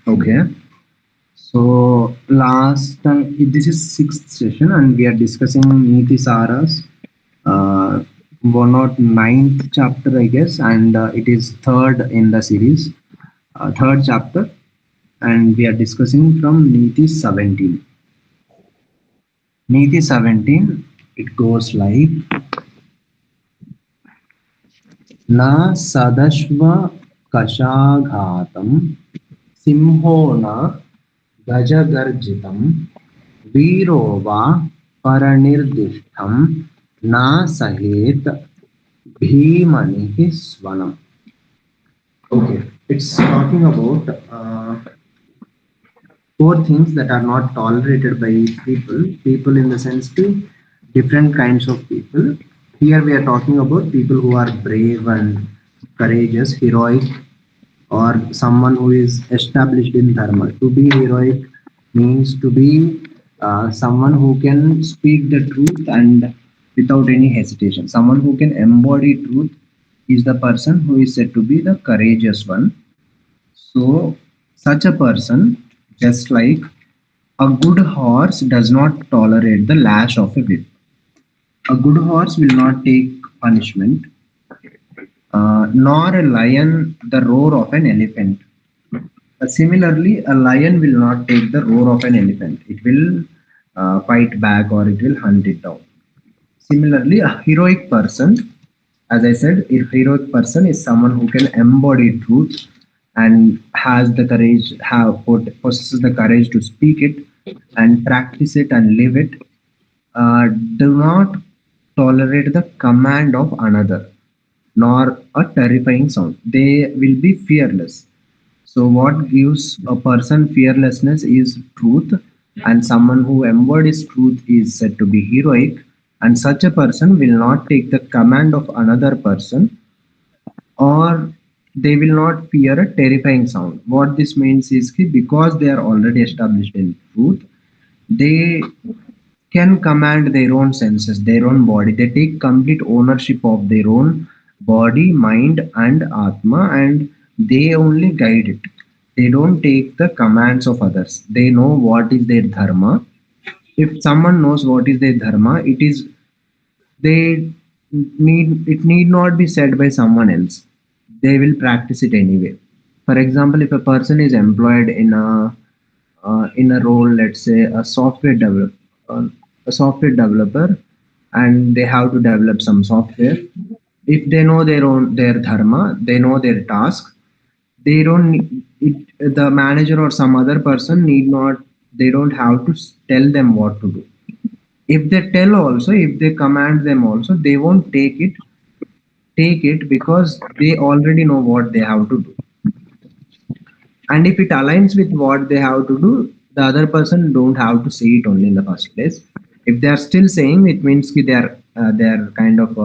Okay. So last time, this is sixth session, and we are discussing Niti Sara's uh, one or ninth chapter, I guess, and it is third in the series, third chapter, and we are discussing from Niti 17. Niti 17, it goes like Na sadashva kashaghatam simho na गजगर्जितं वीरो वा परनिर्दिष्टं न सहेत भीमनिः स्वनम्. Okay, it's talking about four things that are not tolerated by people. People in the sense to different kinds of people. Here we are talking about people who are brave and courageous, heroic, or someone who is established in dharma. To be heroic means to be someone who can speak the truth and without any hesitation. Someone who can embody truth is the person who is said to be the courageous one. So, such a person, just like a good horse, does not tolerate the lash of a whip. A good horse will not take punishment, nor a lion the roar of an elephant. Similarly, a lion will not take the roar of an elephant. It will fight back or it will hunt it down. Similarly, a heroic person, as I said, a heroic person is someone who can embody truth and has the courage, possesses the courage to speak it and practice it and live it. Uh, do not tolerate the command of another, nor a terrifying sound. They will be fearless. So, what gives a person fearlessness is truth, and someone who embodies truth is said to be heroic. And such a person will not take the command of another person, or they will not fear a terrifying sound. What this means is that because they are already established in truth, they can command their own senses, their own body. They take complete ownership of their own body, mind, and Atma, and they only guide it. They don't take the commands of others. They know what is their dharma. If someone knows what is their dharma, they need not be said by someone else. They will practice it anyway. For example, if a person is employed in a role, let's say uh, a software developer, and they have to develop some software. If they know their dharma, they know their task. They don't the manager or some other person need not. They don't have to tell them what to do. If they tell also, if they command them also, they won't take it because they already know what they have to do. And if it aligns with what they have to do, the other person don't have to say it only in the first place. If they are still saying, it means that they are kind of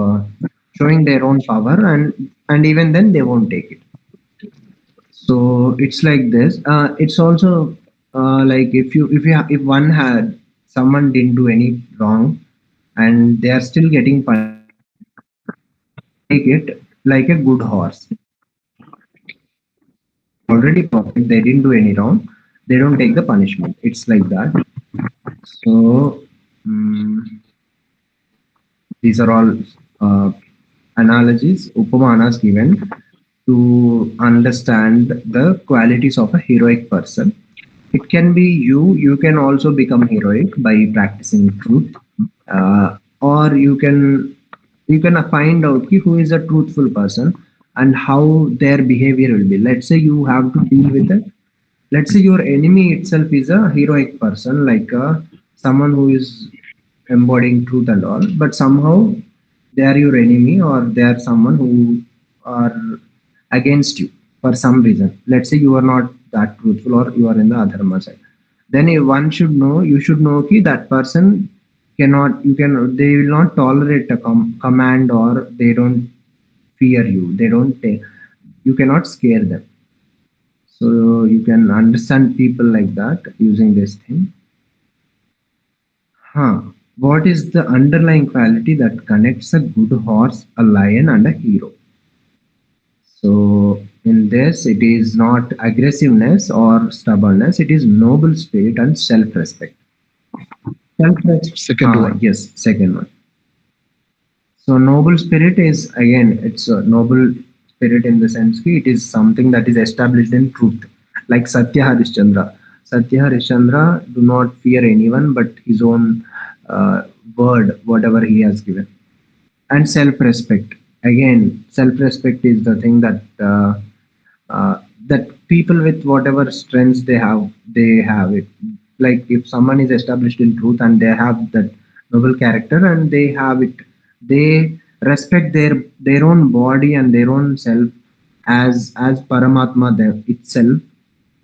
showing their own power, and even then they won't take it. So it's like this. It's also like if one had someone didn't do any wrong and they are still getting punished, take it like a good horse. They are already perfect. They didn't do any wrong. They don't take the punishment. It's like that. So these are all uh, analogies, upamanas given to understand the qualities of a heroic person. It can be you. You can also become heroic by practicing truth, or you can find out who is a truthful person and how their behavior will be. Let's say you have to deal with it. Let's say your enemy itself is a heroic person, like someone who is embodying truth and all, but somehow they are your enemy or they are someone who are against you for some reason. Let's say you are not that truthful or you are in the adharma side. Then one should know, you should know that person they will not tolerate a command, or they don't fear you. They don't, you cannot scare them. So you can understand people like that using this thing. What is the underlying quality that connects a good horse, a lion, and a hero? So in this, it is not aggressiveness or stubbornness. It is noble spirit and self-respect. Self-respect. Second one. Yes, second one. So noble spirit is again, it's a noble spirit in the sense that it is something that is established in truth, like Satya Harishchandra. Satya Harishchandra do not fear anyone but his own word, whatever he has given. And self-respect. Again, self-respect is the thing that people with whatever strengths they have it. Like if someone is established in truth and they have that noble character and they have it, they respect their own body and their own self as Paramatma itself,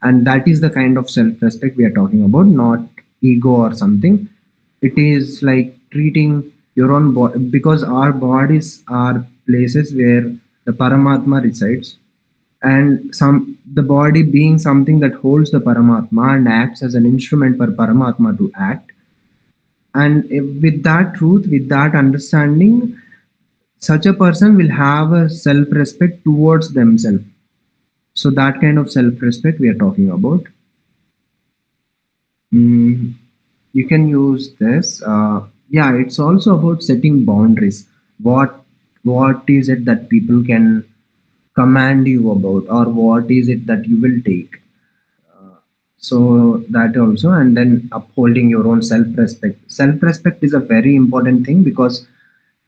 and that is the kind of self-respect we are talking about, not ego or something. It is like treating your own body, because our bodies are places where the Paramatma resides, and the body being something that holds the Paramatma and acts as an instrument for Paramatma to act. And with that truth, with that understanding, such a person will have a self-respect towards themselves. So that kind of self-respect we are talking about. Mm, you can use this. Yeah, it's also about setting boundaries. What is it that people can command you about, or what is it that you will take? So that also, and then upholding your own self-respect. Self-respect is a very important thing, because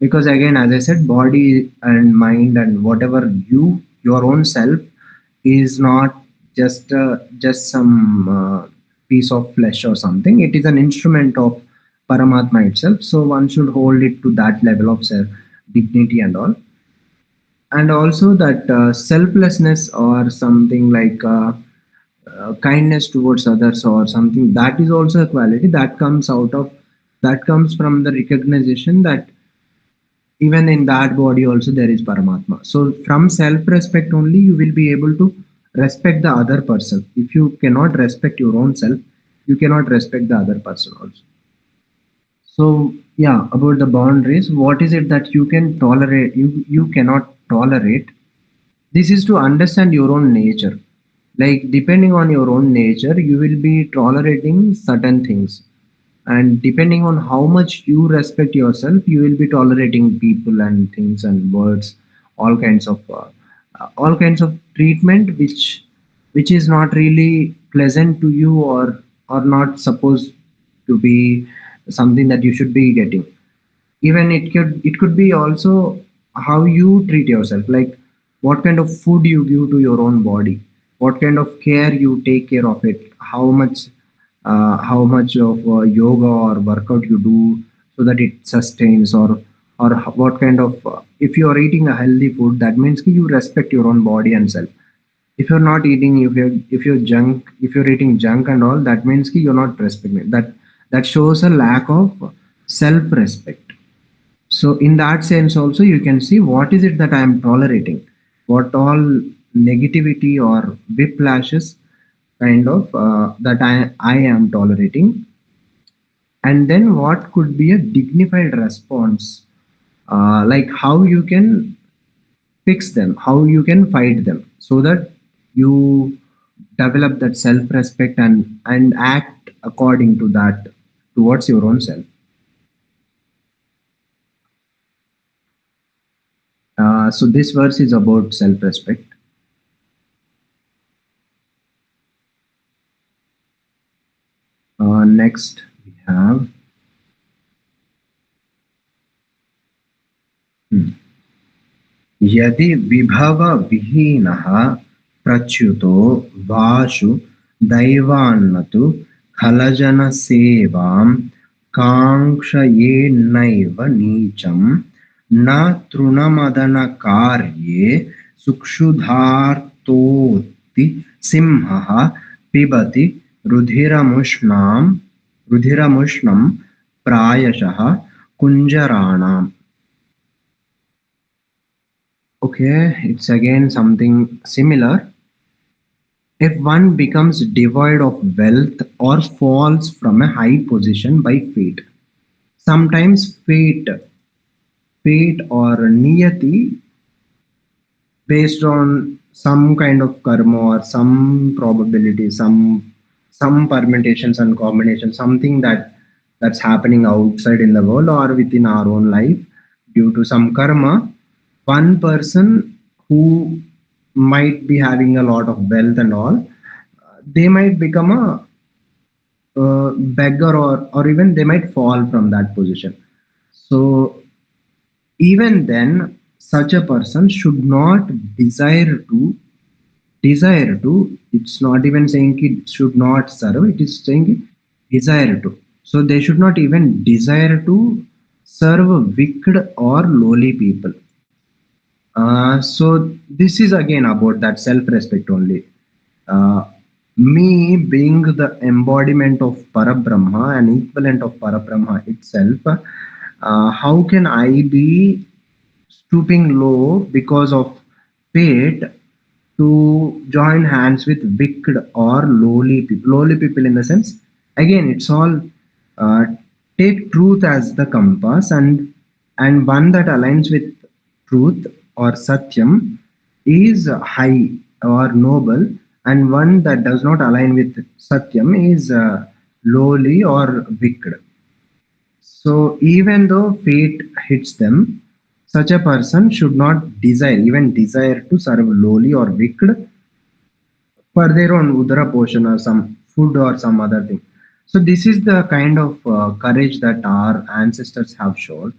again, as I said, body and mind and whatever your own self is not just some piece of flesh or something. It is an instrument of Paramatma itself, so one should hold it to that level of self dignity and all. And also that selflessness or something like kindness towards others or something, that is also a quality that comes from the recognition that even in that body also there is Paramatma. So from self respect only you will be able to respect the other person. If you cannot respect your own self, you cannot respect the other person also. So yeah, about the boundaries, what is it that you can tolerate, you cannot tolerate? This is to understand your own nature. Like depending on your own nature, you will be tolerating certain things. And depending on how much you respect yourself, you will be tolerating people and things and words, all kinds of treatment which is not really pleasant to you, or not supposed to be something that you should be getting. Even it could be also how you treat yourself, like what kind of food you give to your own body, what kind of care you take care of it, how much of yoga or workout you do so that it sustains, or what kind of if you are eating a healthy food, that means ki you respect your own body and self. If you're not eating, if you're eating junk and all, that means ki you're not respecting that shows a lack of self respect. So in that sense also you can see what is it that I am tolerating, what all negativity or whiplashes kind of that I am tolerating, and then what could be a dignified response, like how you can fix them, how you can fight them, so that you develop that self-respect and act according to that towards your own self. So this verse is about self-respect. Next we have hmm, यदि विभव विहीनः प्रच्युतो वाशु दैवान्नतु खलजनसेवां काङ्क्षयेन्नैव नीचं न तृणमदनकार्ये सुक्षुधार्तोऽति सिंहः पिबति रुधिरमुष्णं प्रायशः कुञ्जराणाम्. Okay, it's again something similar. If one becomes devoid of wealth or falls from a high position by fate, sometimes fate or niyati, based on some kind of karma or some probability, some permutations and combinations, something that's happening outside in the world or within our own life due to some karma. One person who might be having a lot of wealth and all, they might become a beggar, or even they might fall from that position. So even then, such a person should not desire to it's not even saying it should not serve, it is saying desire to. So they should not even desire to serve wicked or lowly people. So this is again about that self-respect only. Uh, Me being the embodiment of Parabrahma and equivalent of Parabrahma itself, how can I be stooping low because of fate to join hands with wicked or lowly people? Lowly people in the sense, again, it's all uh, take truth as the compass, and one that aligns with truth or satyam is high or noble, and one that does not align with satyam is lowly or wicked. So even though fate hits them, such a person should not even desire to serve lowly or wicked for their own udara portion or some food or some other thing. So this is the kind of courage that our ancestors have shown.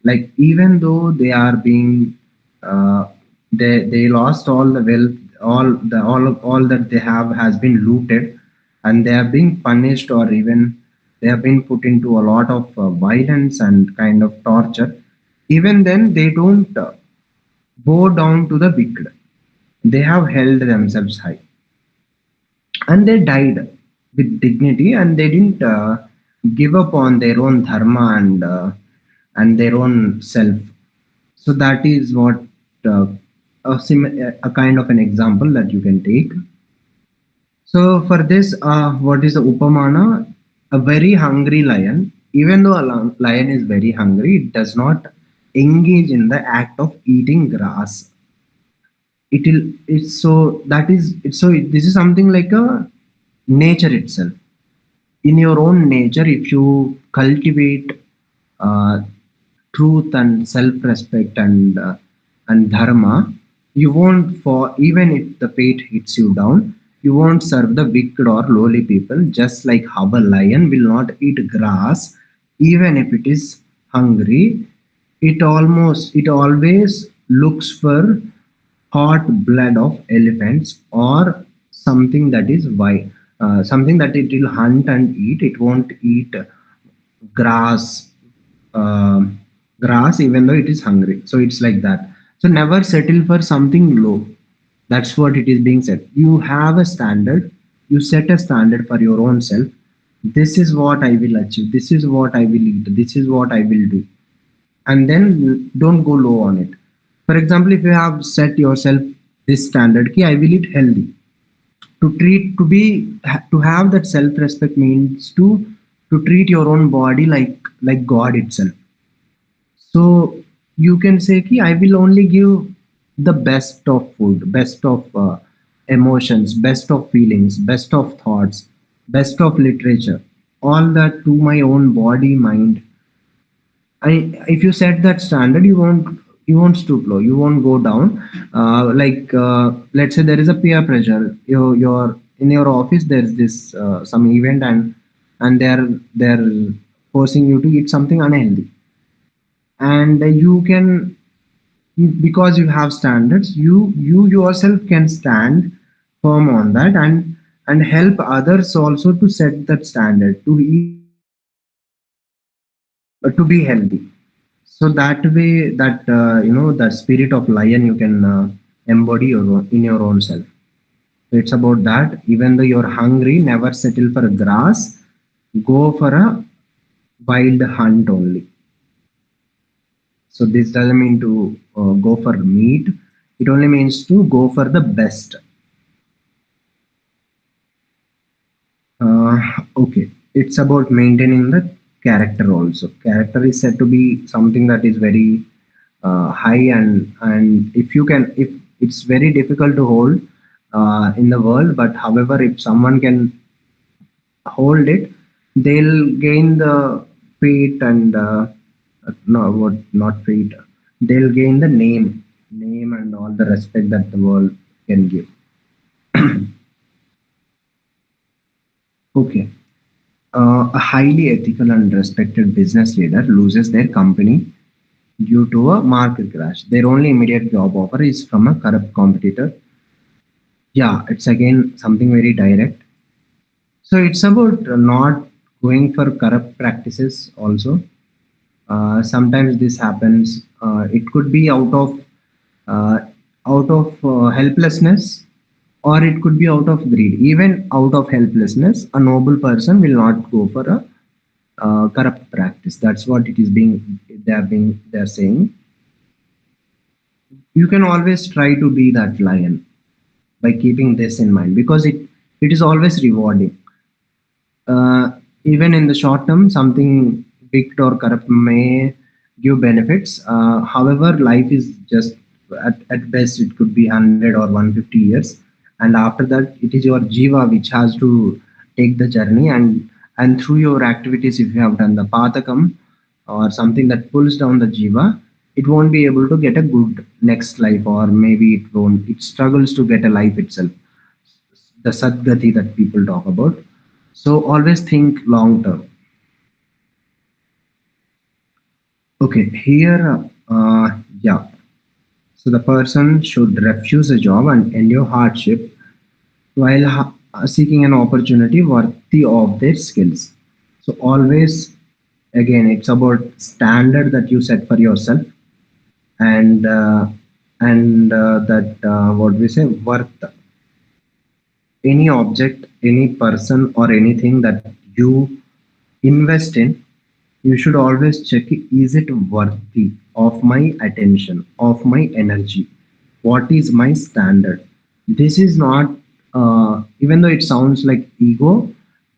Like even though they are being uh, they lost all the wealth, all that they have has been looted, and they are being punished, or even they have been put into a lot of violence and kind of torture. Even then they don't bow down to the wicked. They have held themselves high, and they died with dignity, and they didn't give up on their own dharma and their own self. So that is what uh, a kind of an example that you can take. So for this, what is the upamana? A very hungry lion, even though a lion is very hungry, it does not engage in the act of eating grass. It's so that is it's so this is something like a nature itself. In your own nature, if you cultivate uh, truth and self-respect and dharma, you won't fall. Even if the fate hits you down, you won't serve the wicked or lowly people. Just like how a lion will not eat grass, even if it is hungry, it always looks for hot blood of elephants, or something that is white, something that it will hunt and eat. It won't eat grass, grass even though it is hungry. So it's like that. So never settle for something low. That's what it is being said. You have a standard. You set a standard for your own self. This is what I will achieve. This is what I will eat. This is what I will do, and then don't go low on it. For example, if you have set yourself this standard, ki I will eat healthy. To have that self respect means to treat your own body like God itself. So you can say ki I will only give the best of food, best of emotions, best of feelings, best of thoughts, best of literature, all that to my own body, mind. If you set that standard, you won't stoop low, you won't go down. Let's say there is a peer pressure. You're in your office. There's this some event, and they're forcing you to eat something unhealthy, and because you have standards, you yourself can stand firm on that, and help others also to set that standard to eat to be healthy. So that way, that the spirit of lion you can embody in your own self. So it's about that. Even though you're hungry, never settle for grass. Go for a wild hunt only. So this doesn't mean to go for meat. It only means to go for the best. Okay, it's about maintaining the character also. Character is said to be something that is very high, and if you can, It's very difficult to hold in the world, but however, if someone can hold it, they'll gain the feet and no, what not feet. They'll gain the name and all the respect that the world can give. Okay. A highly ethical and respected business leader loses their company due to a market crash. Their only immediate job offer is from a corrupt competitor. Yeah, it's again something very direct. So it's about not going for corrupt practices also. Sometimes this happens. It could be uh, out of helplessness, or it could be out of greed. Even out of helplessness, a noble person will not go for a corrupt practice. That's what it is being. They're saying. You can always try to be that lion by keeping this in mind, because it is always rewarding. Even in the short term, something big or corrupt may give benefits. However, life is just at best it could be 100 or 150 years, and after that, it is your jiva which has to take the journey, and through your activities, if you have done the patakam or something that pulls down the jiva, it won't be able to get a good next life, or maybe it won't. It struggles to get a life itself, the sadgati that people talk about. So always think long term. Okay, here, yeah. So the person should refuse a job and endure hardship while seeking an opportunity worthy of their skills. So always, again, it's about standard that you set for yourself, and that what we say worth, any object, any person, or anything that you invest in, you should always check, is it worthy of my attention, of my energy? What is my standard? This is not, even though it sounds like ego,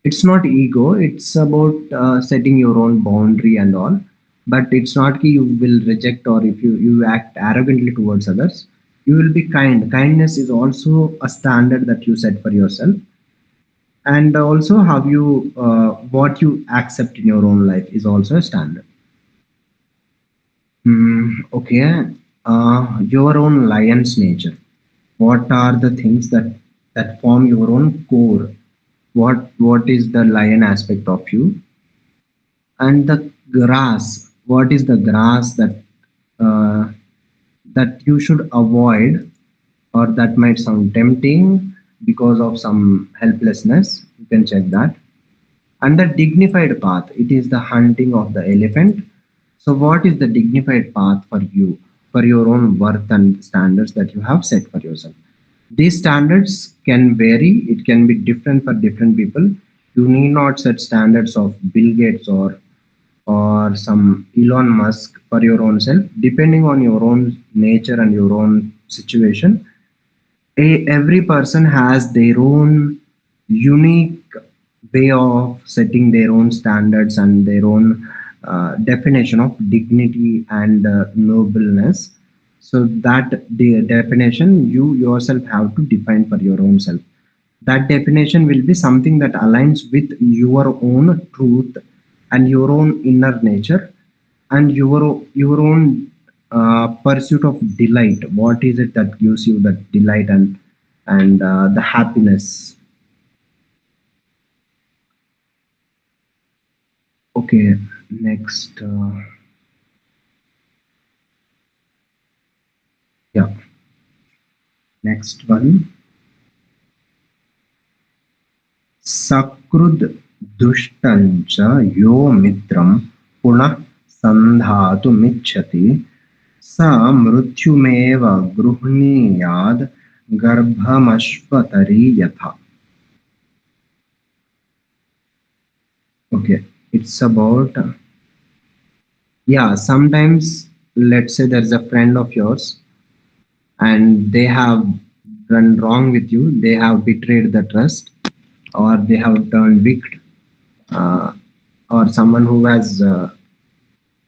it's not ego, it's about setting your own boundary and all. But it's not that you will reject, or if you act arrogantly towards others, you will be kind. Kindness is also a standard that you set for yourself, and also how you what you accept in your own life is also a standard. Okay. Your own lion's nature. What are the things that form your own core? What is the lion aspect of you? And the grass. What is the grass uh, that you should avoid, or that might sound tempting because of some helplessness? You can check that. And the dignified path, it is the hunting of the elephant. So what is the dignified path for you, for your own worth and standards that you have set for yourself? These standards can vary, it can be different for different people. You need not set standards of Bill Gates or some Elon Musk for your own self. Depending on your own nature and your own situation, every person has their own unique way of setting their own standards and their own definition of dignity and nobleness. So that the definition you yourself have to define for your own self. That definition will be something that aligns with your own truth and your own inner nature, and your own pursuit of delight. What is it that gives you that delight and the happiness? Okay, next, yeah, next one. सकृद् दुष्टञ्च यो मित्रं पुनः सन्धातुमिच्छति स मृत्युमेव गृह्णीयाद् गर्भमश्वतरी यथा. Okay, it's about, yeah, sometimes let's say there's a friend of yours and they have done wrong with you, they have betrayed the trust, or they have turned wicked, uh, or someone who has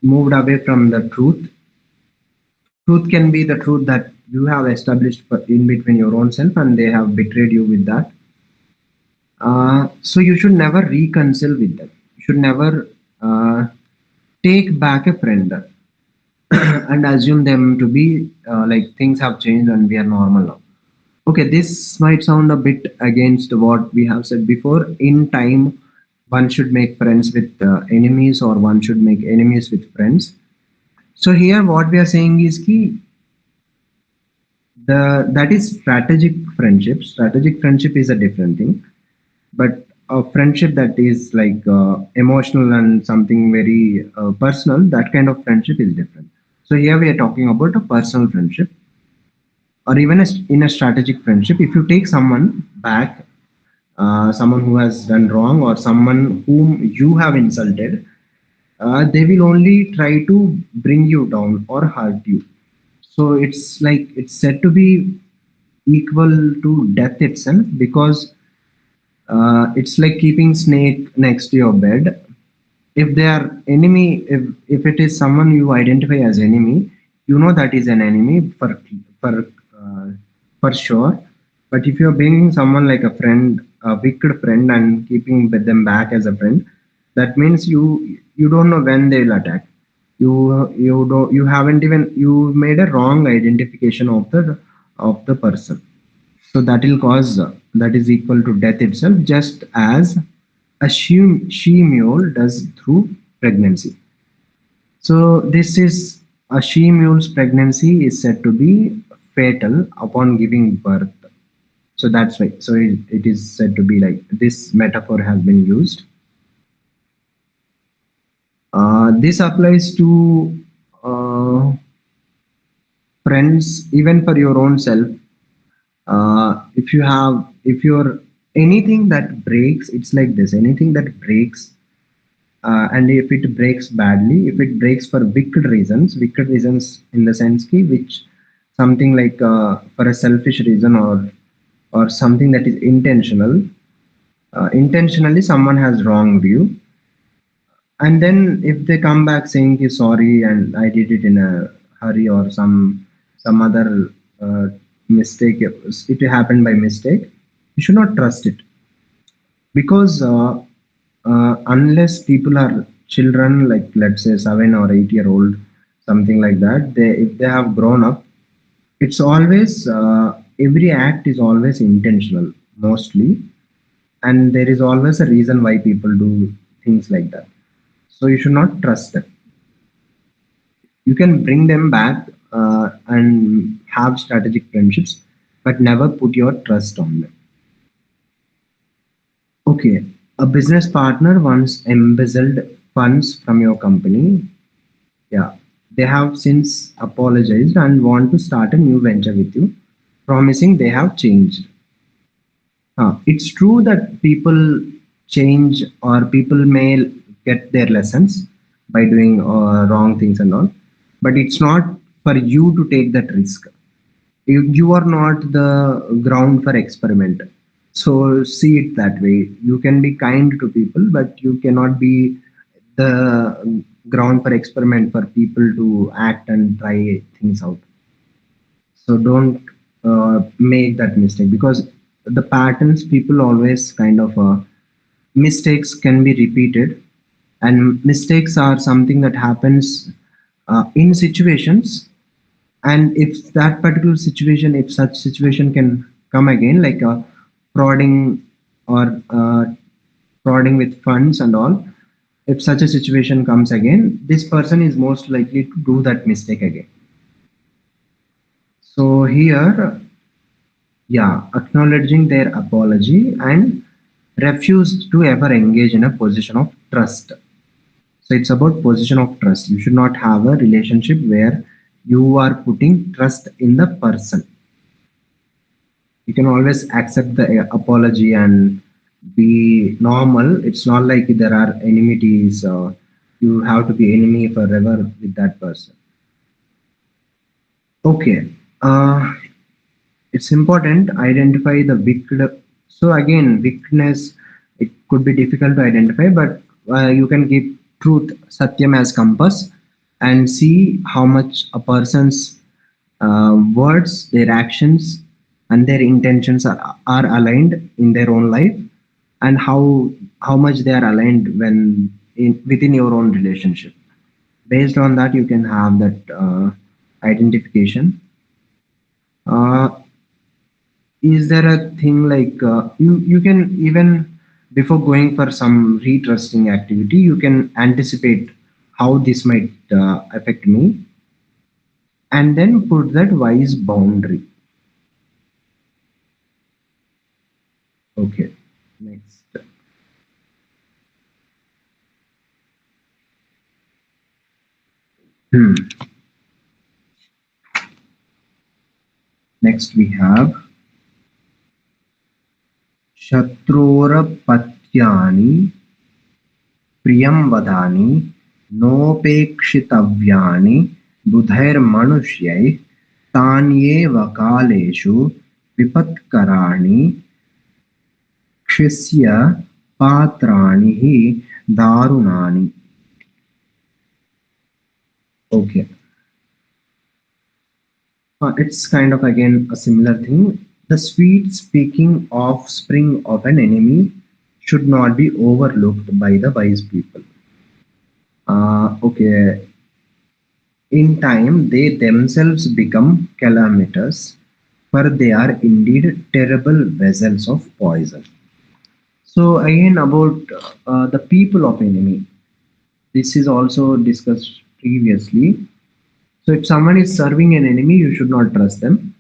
moved away from the truth. Truth can be the truth that you have established in between your own self, and they have betrayed you with that. So you should never reconcile with them. You should never take back a friend and assume them to be like things have changed and we are normal now. Okay, this might sound a bit against what we have said before. In time, one should make friends with enemies, or one should make enemies with friends. So here, what we are saying is key. The that is strategic friendship. Strategic friendship is a different thing, but a friendship that is like emotional and something very personal, that kind of friendship is different. So here we are talking about a personal friendship, or even in a strategic friendship. If you take someone back, someone who has done wrong or someone whom you have insulted, they will only try to bring you down or hurt you. So it's like it's said to be equal to death itself, because it's like keeping snake next to your bed. If they are enemy, if it is someone you identify as enemy, you know that is an enemy for uh, for sure. But if you're bringing someone like a friend, a wicked friend, and keeping them back as a friend, that means you don't know when they'll attack you. You haven't even you made a wrong identification of the person. So that will cause that is equal to death itself, just as a she mule does through pregnancy. So this is a she mule's pregnancy is said to be fatal upon giving birth. So that's why. So it is said to be like this metaphor has been used. This applies to uh, friends, even for your own self. If you have, if you're anything that breaks, it's like this. Anything that breaks, and if it breaks badly, if it breaks for wicked reasons in the sense ki which something like for a selfish reason, or something that is intentional. Intentionally, someone has wronged you, and then if they come back saying ki sorry and I did it in a hurry, or some other mistake, it happened by mistake, you should not trust it, because unless people are children, like let's say 7 or 8 year old, something like that, they if they have grown up, it's always every act is always intentional mostly, and there is always a reason why people do things like that. So you should not trust them. You can bring them back and have strategic friendships, but never put your trust on them. Okay, a business partner once embezzled funds from your company. Yeah, they have since apologized and want to start a new venture with you, promising they have changed. It's true that people change, or people may get their lessons by doing wrong things and all, but it's not for you to take that risk. You are not the ground for experiment. So see it that way. You can be kind to people, but you cannot be the ground for experiment for people to act and try things out. So don't make that mistake, because the patterns people always kind of mistakes can be repeated, and mistakes are something that happens in situations. And if that particular situation, if such situation can come again, like frauding, or frauding with funds and all, if such a situation comes again, this person is most likely to do that mistake again. So here, yeah, acknowledging their apology and refuse to ever engage in a position of trust. So it's about position of trust. You should not have a relationship where you are putting trust in the person. You can always accept the apology and be normal. It's not like there are enmities. You have to be enemy forever with that person. Okay. It's important identify the wicked. So again, wickedness, it could be difficult to identify, but you can keep truth satyam as compass, and see how much a person's Words, their actions, and their intentions are aligned in their own life, and how much they are aligned when within your own relationship. Based on that, you can have that identification. Uh, is there a thing like you can even before going for some retrusting activity, you can anticipate how this might affect me, and then put that wise boundary. Okay, next. Hmm. Next we have Shatrora प्रियं वदानि नोपेक्षितव्यानि बुधैर्मनुष्यैः तान्येव कालेषु विपत्कराणि क्षिस्य पात्राणि हि दारुणानि. Okay, it's kind of again a similar thing. The sweet speaking offspring of an enemy should not be overlooked by the wise people. Okay, in time they themselves become calamitous, for they are indeed terrible vessels of poison. So again about the people of enemy. This is also discussed previously. So if someone is serving an enemy, you should not trust them.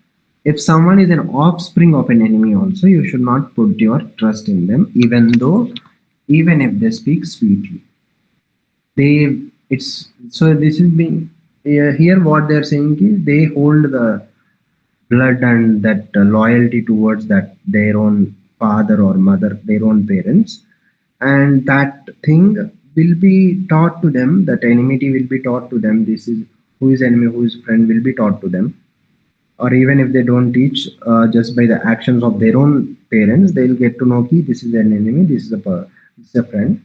If someone is an offspring of an enemy also, you should not put your trust in them, even if they speak sweetly. It's so this is being here what they're saying is they hold the blood and that loyalty towards that their own father or mother, their own parents, and that thing will be taught to them. That enmity will be taught to them. This is who is enemy, who is friend will be taught to them. Or even if they don't teach, just by the actions of their own parents, they'll get to know ki this is an enemy, this is a friend,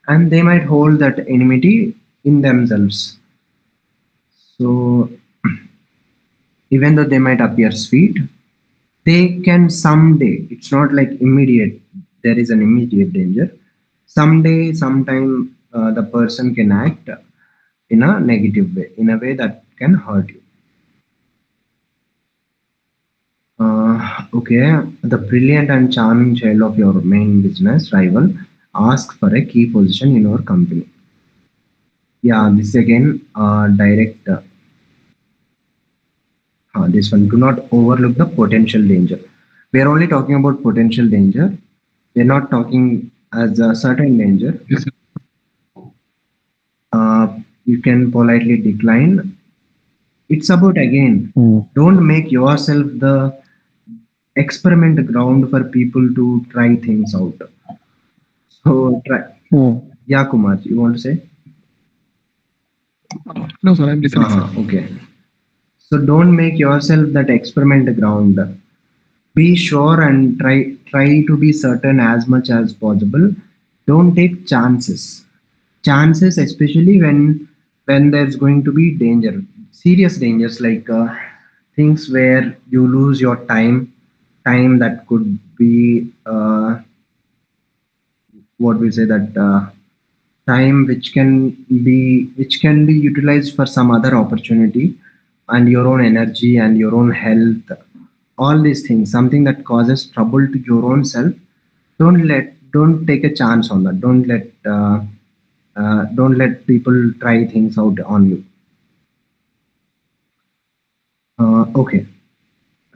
and they might hold that enmity in themselves. So even though they might appear sweet, they can someday, it's not like immediate, there is an immediate danger. Someday, sometime, the person can act in a negative way, in a way that can hurt you. Okay, the brilliant and charming child of your main business rival asks for a key position in your company. Yeah, this again, direct. This one, do not overlook the potential danger. We are only talking about potential danger. We're not talking as a certain danger. Yes, sir. You can politely decline. It's about again, Hmm. don't make yourself the experiment ground for people to try things out. So try. Hmm. Yeah, Kumar, you want to say? No, sir, I'm listening, sir. Okay. So don't make yourself that experiment ground. Be sure and try to be certain as much as possible. Don't take chances. Chances, especially when there's going to be danger, serious dangers like things where you lose your time that could be what we say that time which can be utilized for some other opportunity, and your own energy and your own health, all these things, something that causes trouble to your own self. Don't take a chance on that. Don't let people try things out on you. Okay,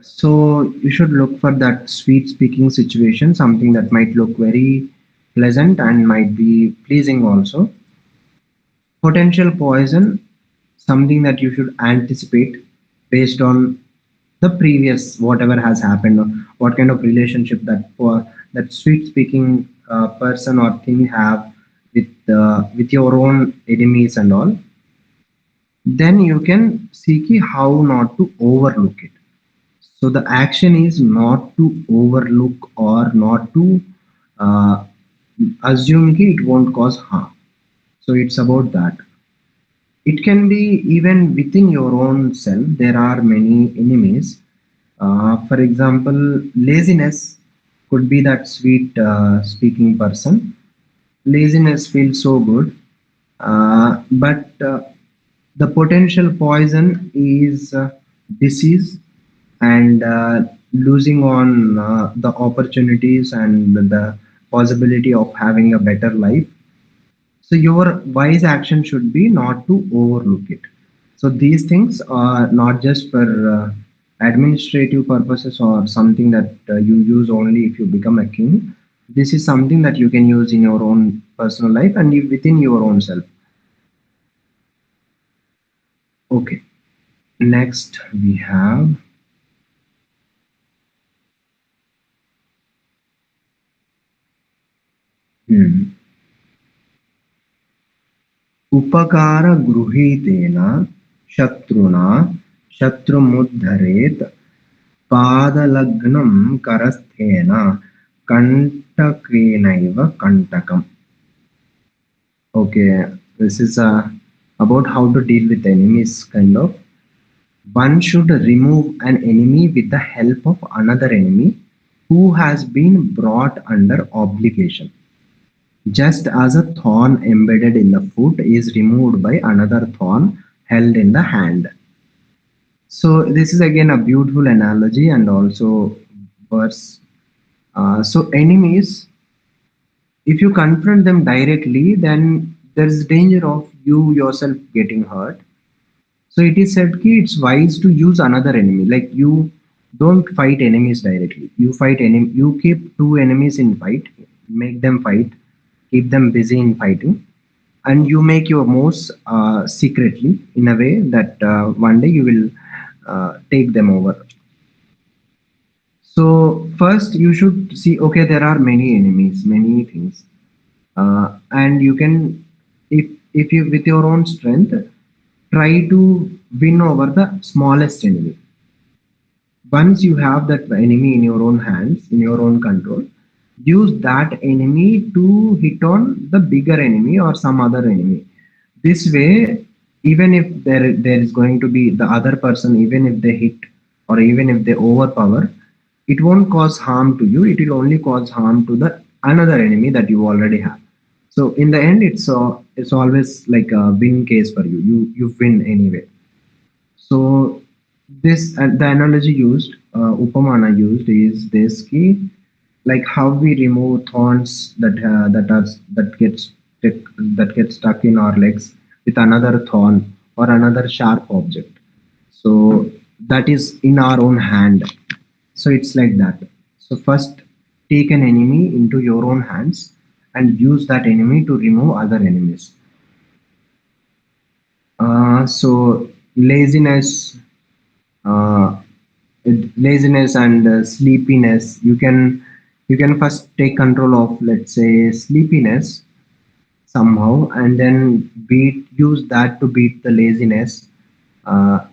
so you should look for that sweet speaking situation, something that might look very pleasant and might be pleasing also. Potential poison, something that you should anticipate based on the previous whatever has happened, or what kind of relationship that sweet speaking person or thing have with your own enemies and all. Then you can see how not to overlook it. So the action is not to overlook or not to assume it won't cause harm. So it's about that. It can be even within your own self. There are many enemies. For example, laziness could be that sweet speaking person. Laziness feels so good, but the potential poison is disease and losing on the opportunities and the possibility of having a better life. So your wise action should be not to overlook it. So these things are not just for administrative purposes or something that you use only if you become a king. This is something that you can use in your own personal life and within your own self. Okay. Next we have hmm, उपकार गृहीतेन शत्रुना शत्रुमुद्धरेत् पादलग्नं करस्थेन कंटकेनैव कंटकम्. Okay, this is about how to deal with enemies, kind of. One should remove an enemy with the help of another enemy who has been brought under obligation. Just as a thorn embedded in the foot is removed by another thorn held in the hand. So this is again a beautiful analogy and also verse. So enemies, if you confront them directly, then there is danger of you yourself getting hurt. So it is said ki it's wise to use another enemy. Like you don't fight enemies directly. You fight enemy. You keep two enemies in fight, make them fight, keep them busy in fighting, and you make your moves secretly in a way that one day you will take them over. So first you should see, okay, there are many enemies, many things, and you can, if you with your own strength, try to win over the smallest enemy. Once you have that enemy in your own hands, in your own control, use that enemy to hit on the bigger enemy or some other enemy. This way, even if there is going to be the other person, even if they hit or even if they overpower, it won't cause harm to you, it will only cause harm to the another enemy that you already have. So in the end, it's always like a win case for you. You win anyway. So this the analogy used, upamana used, is this key, like how we remove thorns that get stuck in our legs with another thorn or another sharp object. So that is in our own hand. So it's like that. So first take an enemy into your own hands and use that enemy to remove other enemies. So laziness, uh, laziness and sleepiness. You can first take control of, let's say, sleepiness somehow, and then beat use that to beat the laziness. Uh,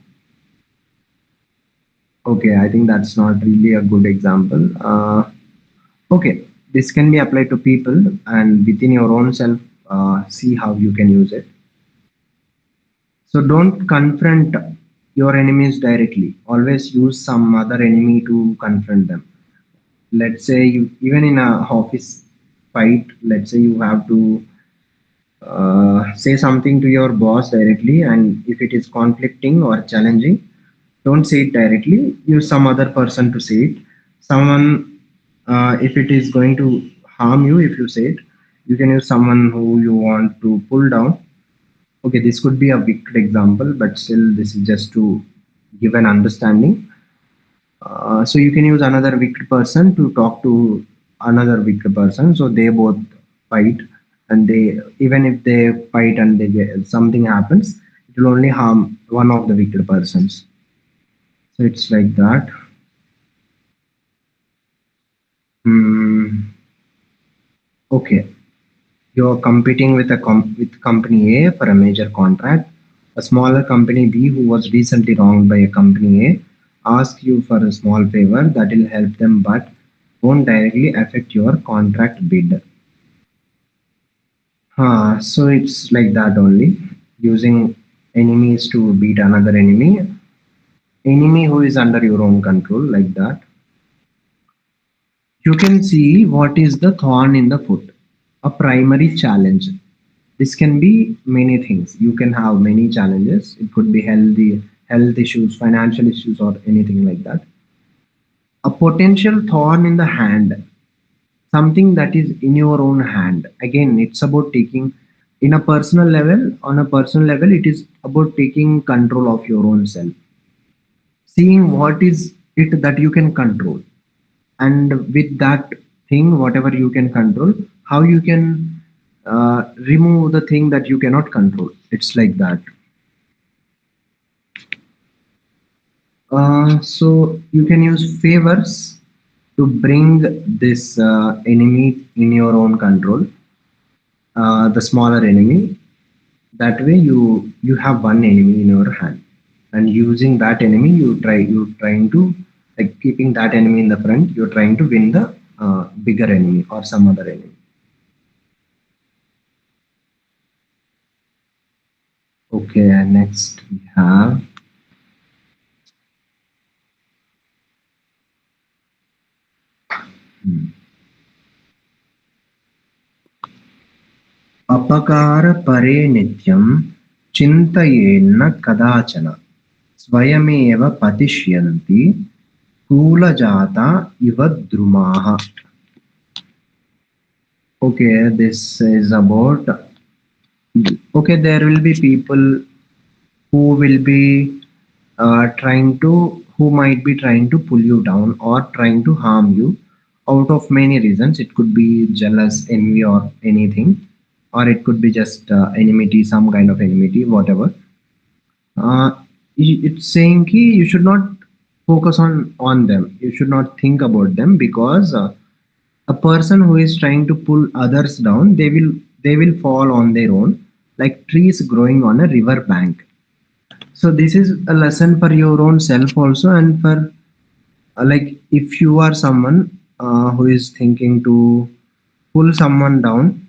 okay, I think that's not really a good example. Okay, this can be applied to people and within your own self. See how you can use it. So don't confront your enemies directly. Always use some other enemy to confront them. Let's say you, even in a office fight, let's say you have to say something to your boss directly, and if it is conflicting or challenging, don't say it directly, use some other person to say it. Someone, if it is going to harm you, if you say it, you can use someone who you want to pull down. Okay, this could be a weak example, but still this is just to give an understanding. So you can use another wicked person to talk to another wicked person. So they both fight, and they, even if they fight and they get, something happens, it will only harm one of the wicked persons. So it's like that. Hmm. Okay, you're competing with with company A for a major contract. A smaller company B who was recently wronged by a company A asks you for a small favor that will help them but won't directly affect your contract bid. So it's like that only using. enemies to beat another enemy who is under your own control, like that. You can see what is the thorn in the foot, a primary challenge. This can be many things. You can have many challenges. It could be health issues, financial issues, or anything like that. A potential thorn in the hand, something that is in your own hand. Again, it's about taking in a personal level. On a personal level, it is about taking control of your own self, seeing what is it that you can control, and with that thing, whatever you can control, how you can remove the thing that you cannot control. It's like that. So you can use favors to bring this enemy in your own control, the smaller enemy. That way, you have one enemy in your hand, and using that enemy, you trying to, like, keeping that enemy in the front. You're trying to win the bigger enemy or some other enemy. Okay, and next we have hmm, अपकार परे नित्यं चिन्तयेन्न कदाचन स्वयमेव पतिष्यन्ति कूलजाता इव द्रुमाः. Okay, this is about, okay, there will be people who will be who might be trying to pull you down or trying to harm you out of many reasons. It could be jealous, envy, or anything, or it could be just enmity, some kind of enmity, whatever. uh, it's saying ki you should not focus on them, you should not think about them, because a person who is trying to pull others down, they will fall on their own, like trees growing on a river bank. So this is a lesson for your own self also, and for like, if you are someone who is thinking to pull someone down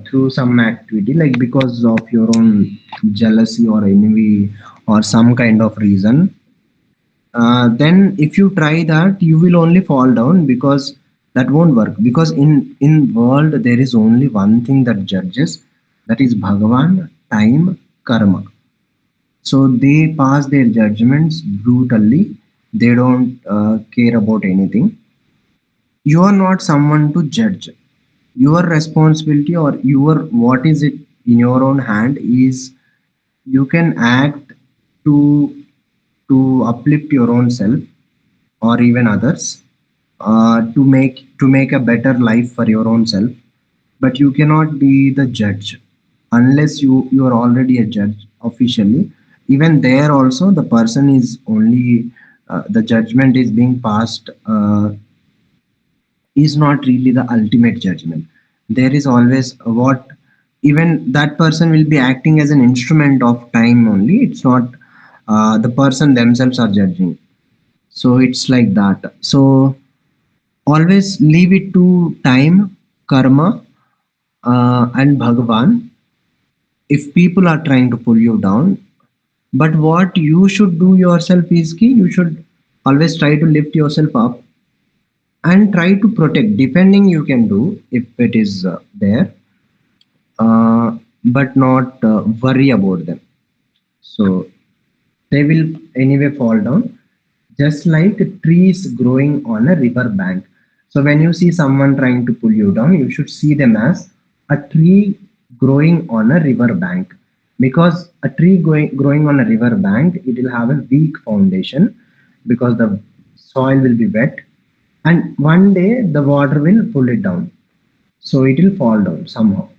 through some activity, like because of your own jealousy or envy or some kind of reason, then if you try that, you will only fall down, because that won't work. Because in world there is only one thing that judges, that is Bhagavan, time, karma. So they pass their judgments brutally. They don't care about anything. You are not someone to judge. Your responsibility, or your what is it in your own hand, is you can act to uplift your own self or even others, to make a better life for your own self. But you cannot be the judge unless you are already a judge officially. Even there also, the person is only the judgment is being passed, is not really the ultimate judgment. There is always what, even that person will be acting as an instrument of time only. It's not the person themselves are judging. So it's like that. So always leave it to time, karma, and Bhagavan. If people are trying to pull you down, but what you should do yourself is ki you should always try to lift yourself up and try to protect. Depending, you can do if it is there, but not worry about them. So they will anyway fall down, just like trees growing on a river bank. So when you see someone trying to pull you down, you should see them as a tree growing on a river bank. Because a tree growing on a river bank, it will have a weak foundation, because the soil will be wet, and one day the water will pull it down, so it will fall down somehow.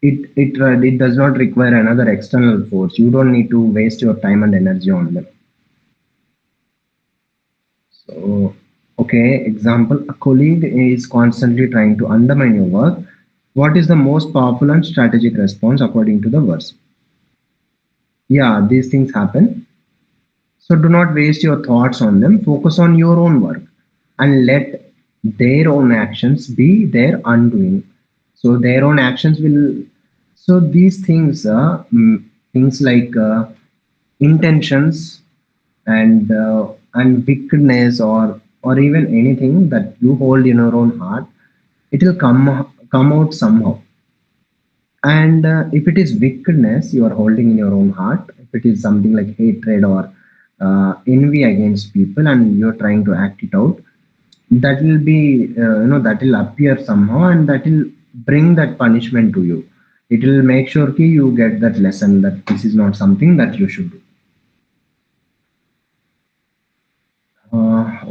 It does not require another external force. You don't need to waste your time and energy on them. So, okay, example, a colleague is constantly trying to undermine your work. What is the most powerful and strategic response according to the verse? Yeah, these things happen. So do not waste your thoughts on them. Focus on your own work and let their own actions be their undoing. So their own actions will. So these things. things like intentions and wickedness, or even anything that you hold in your own heart, it will come out somehow. And if it is wickedness you are holding in your own heart, if it is something like hatred or envy against people and you're trying to act it out, that will be that will appear somehow, and that will bring that punishment to you. It will make sure ki you get that lesson that this is not something that you should do.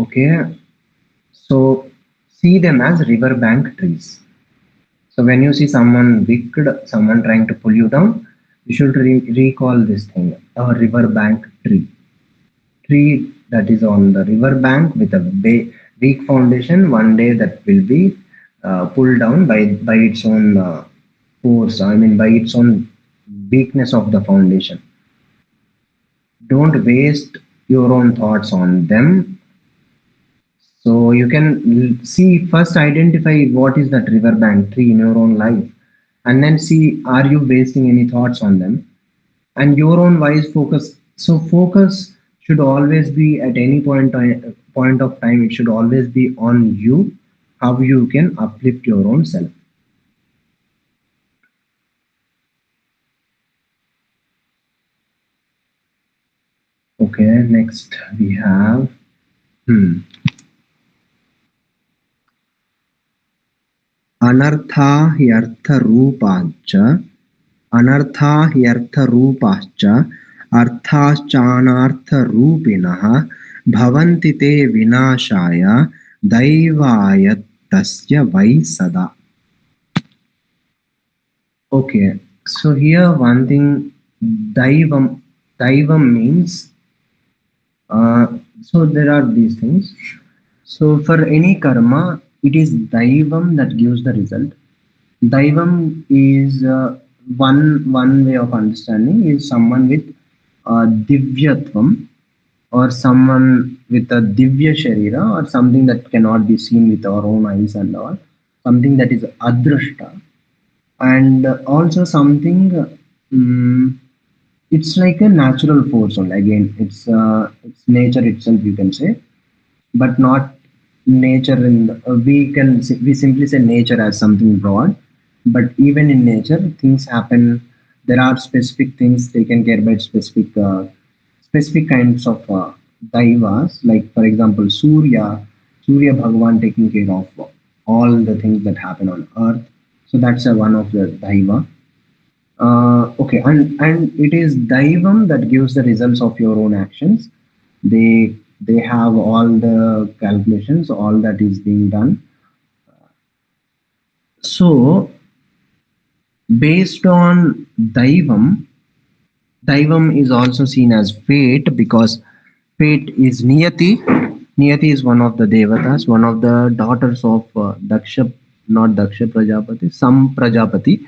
Okay, so see them as riverbank trees. So when you see someone wicked, someone trying to pull you down, you should recall this thing: a riverbank tree. Tree that is on the riverbank with a weak foundation, one day that will be pulled down by its own force. I mean, by its own weakness of the foundation. Don't waste your own thoughts on them. So you can see, first identify what is that riverbank tree in your own life, and then see, are you wasting any thoughts on them, and your own wise focus. So focus should always be at any point of time. It should always be on you, how you can uplift your own self. Okay, next we have anartha hyartha rupacha अनर्था ह्यर्थरूपाश्च अर्थाश्चानर्थरूपिणः भवन्ति ते विनाशाय दैवायत्तस्य वै सदा. Okay, so here one thing, daivam means so there are these things. So for any karma, it is daivam that gives the result. Daivam is one way of understanding is someone with divyatvam, or someone with a divya sharira, or something that cannot be seen with our own eyes and all, something that is adrashta, and also something um, it's like a natural force only. Again, it's nature itself, you can say, but not nature in the, we simply say nature as something broad, but even in nature things happen. There are specific things taken care by specific kinds of daivas, like for example Surya Bhagavan taking care of all the things that happen on earth. So that's one of the daiva. Okay, and it is daivam that gives the results of your own actions. They have all the calculations, all that is being done. So based on daivam is also seen as fate, because fate is niyati. Niyati is one of the devatas, one of the daughters of Daksha, not Daksha Prajapati, some Prajapati.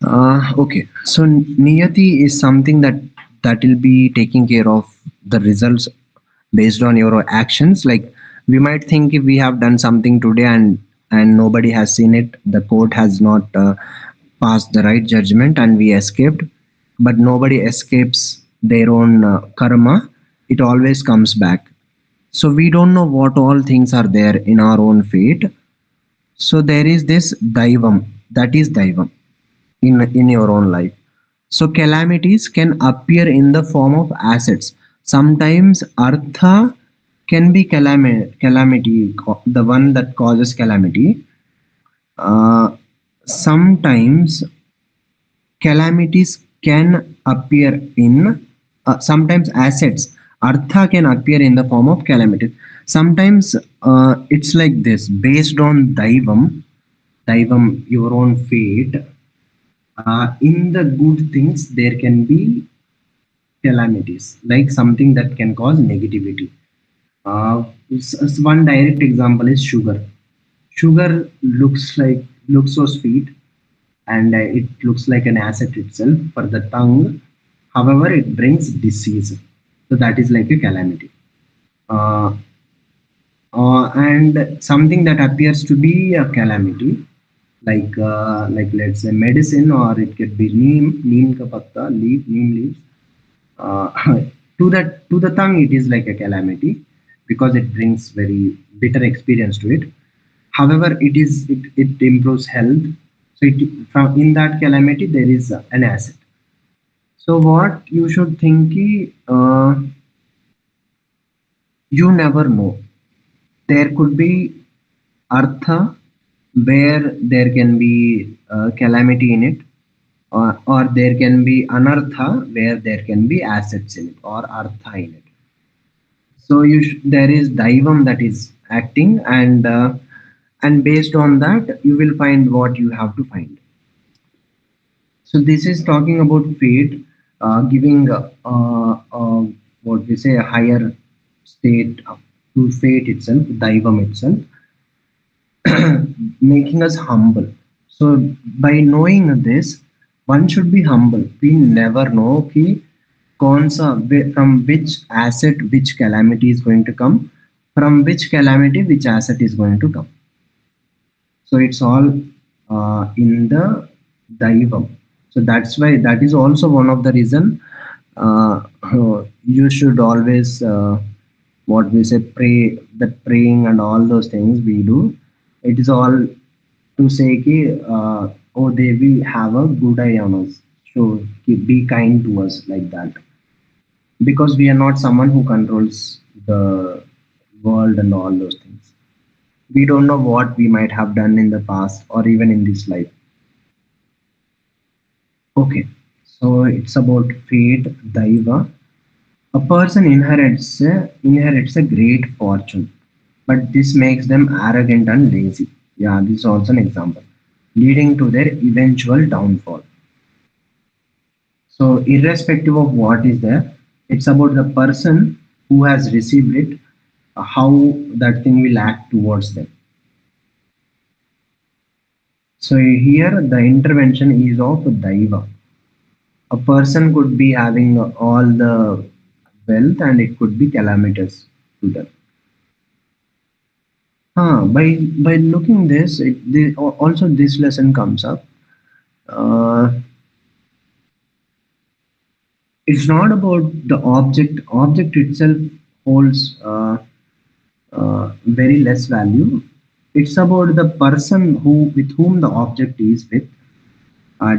Okay, so niyati is something that will be taking care of the results based on your actions. Like, we might think if we have done something today and nobody has seen it, the court has not passed the right judgment, and we escaped. But nobody escapes their own karma. It always comes back. So we don't know what all things are there in our own fate. So there is this daivam, that is daivam in your own life. So calamities can appear in the form of assets. Sometimes artha can be calamity, the one that causes calamity. Sometimes calamities can appear in sometimes assets. Artha can appear in the form of calamities. Sometimes it's like this: based on daivam, your own fate. In the good things, there can be calamities, like something that can cause negativity. One direct example is sugar. Sugar looks so sweet, and it looks like an asset itself for the tongue. However, it brings disease, so that is like a calamity. And something that appears to be a calamity, like let's say medicine, or it could be neem ka patta leaf, neem leaves. uh, to the tongue it is like a calamity because it brings very bitter experience to it. However, it improves health. So it, from in that calamity there is an asset. So what you should think you never know. There could be artha where there can be calamity in it, or there can be anartha where there can be assets in it or artha in it. So there is daivam that is acting, and based on that you will find what you have to find. So this is talking about fate, giving what we say a higher state to fate itself, daivam itself, making us humble. So by knowing this, one should be humble. We never know कि कौन सा from which asset which calamity is going to come, from which calamity which asset is going to come. So it's all in the daivam. So that's why that is also one of the reason uh, you should always what we say pray, that praying and all those things we do. It is all to say ki, oh Devi have a good eye on us. So be kind to us like that, because we are not someone who controls the world and all those things. We don't know what we might have done in the past or even in this life. Okay, so it's about fate, daiva. A person inherits a great fortune, but this makes them arrogant and lazy. Yeah, this is also an example, leading to their eventual downfall. So, irrespective of what is there, it's about the person who has received it, how that thing will act towards them. So, here the intervention is of Daiva. A person could be having all the wealth and it could be calamitous to them. By looking this, also this lesson comes up. Uh, it's not about the object. Object itself holds very less value. It's about the person who with whom the object is with.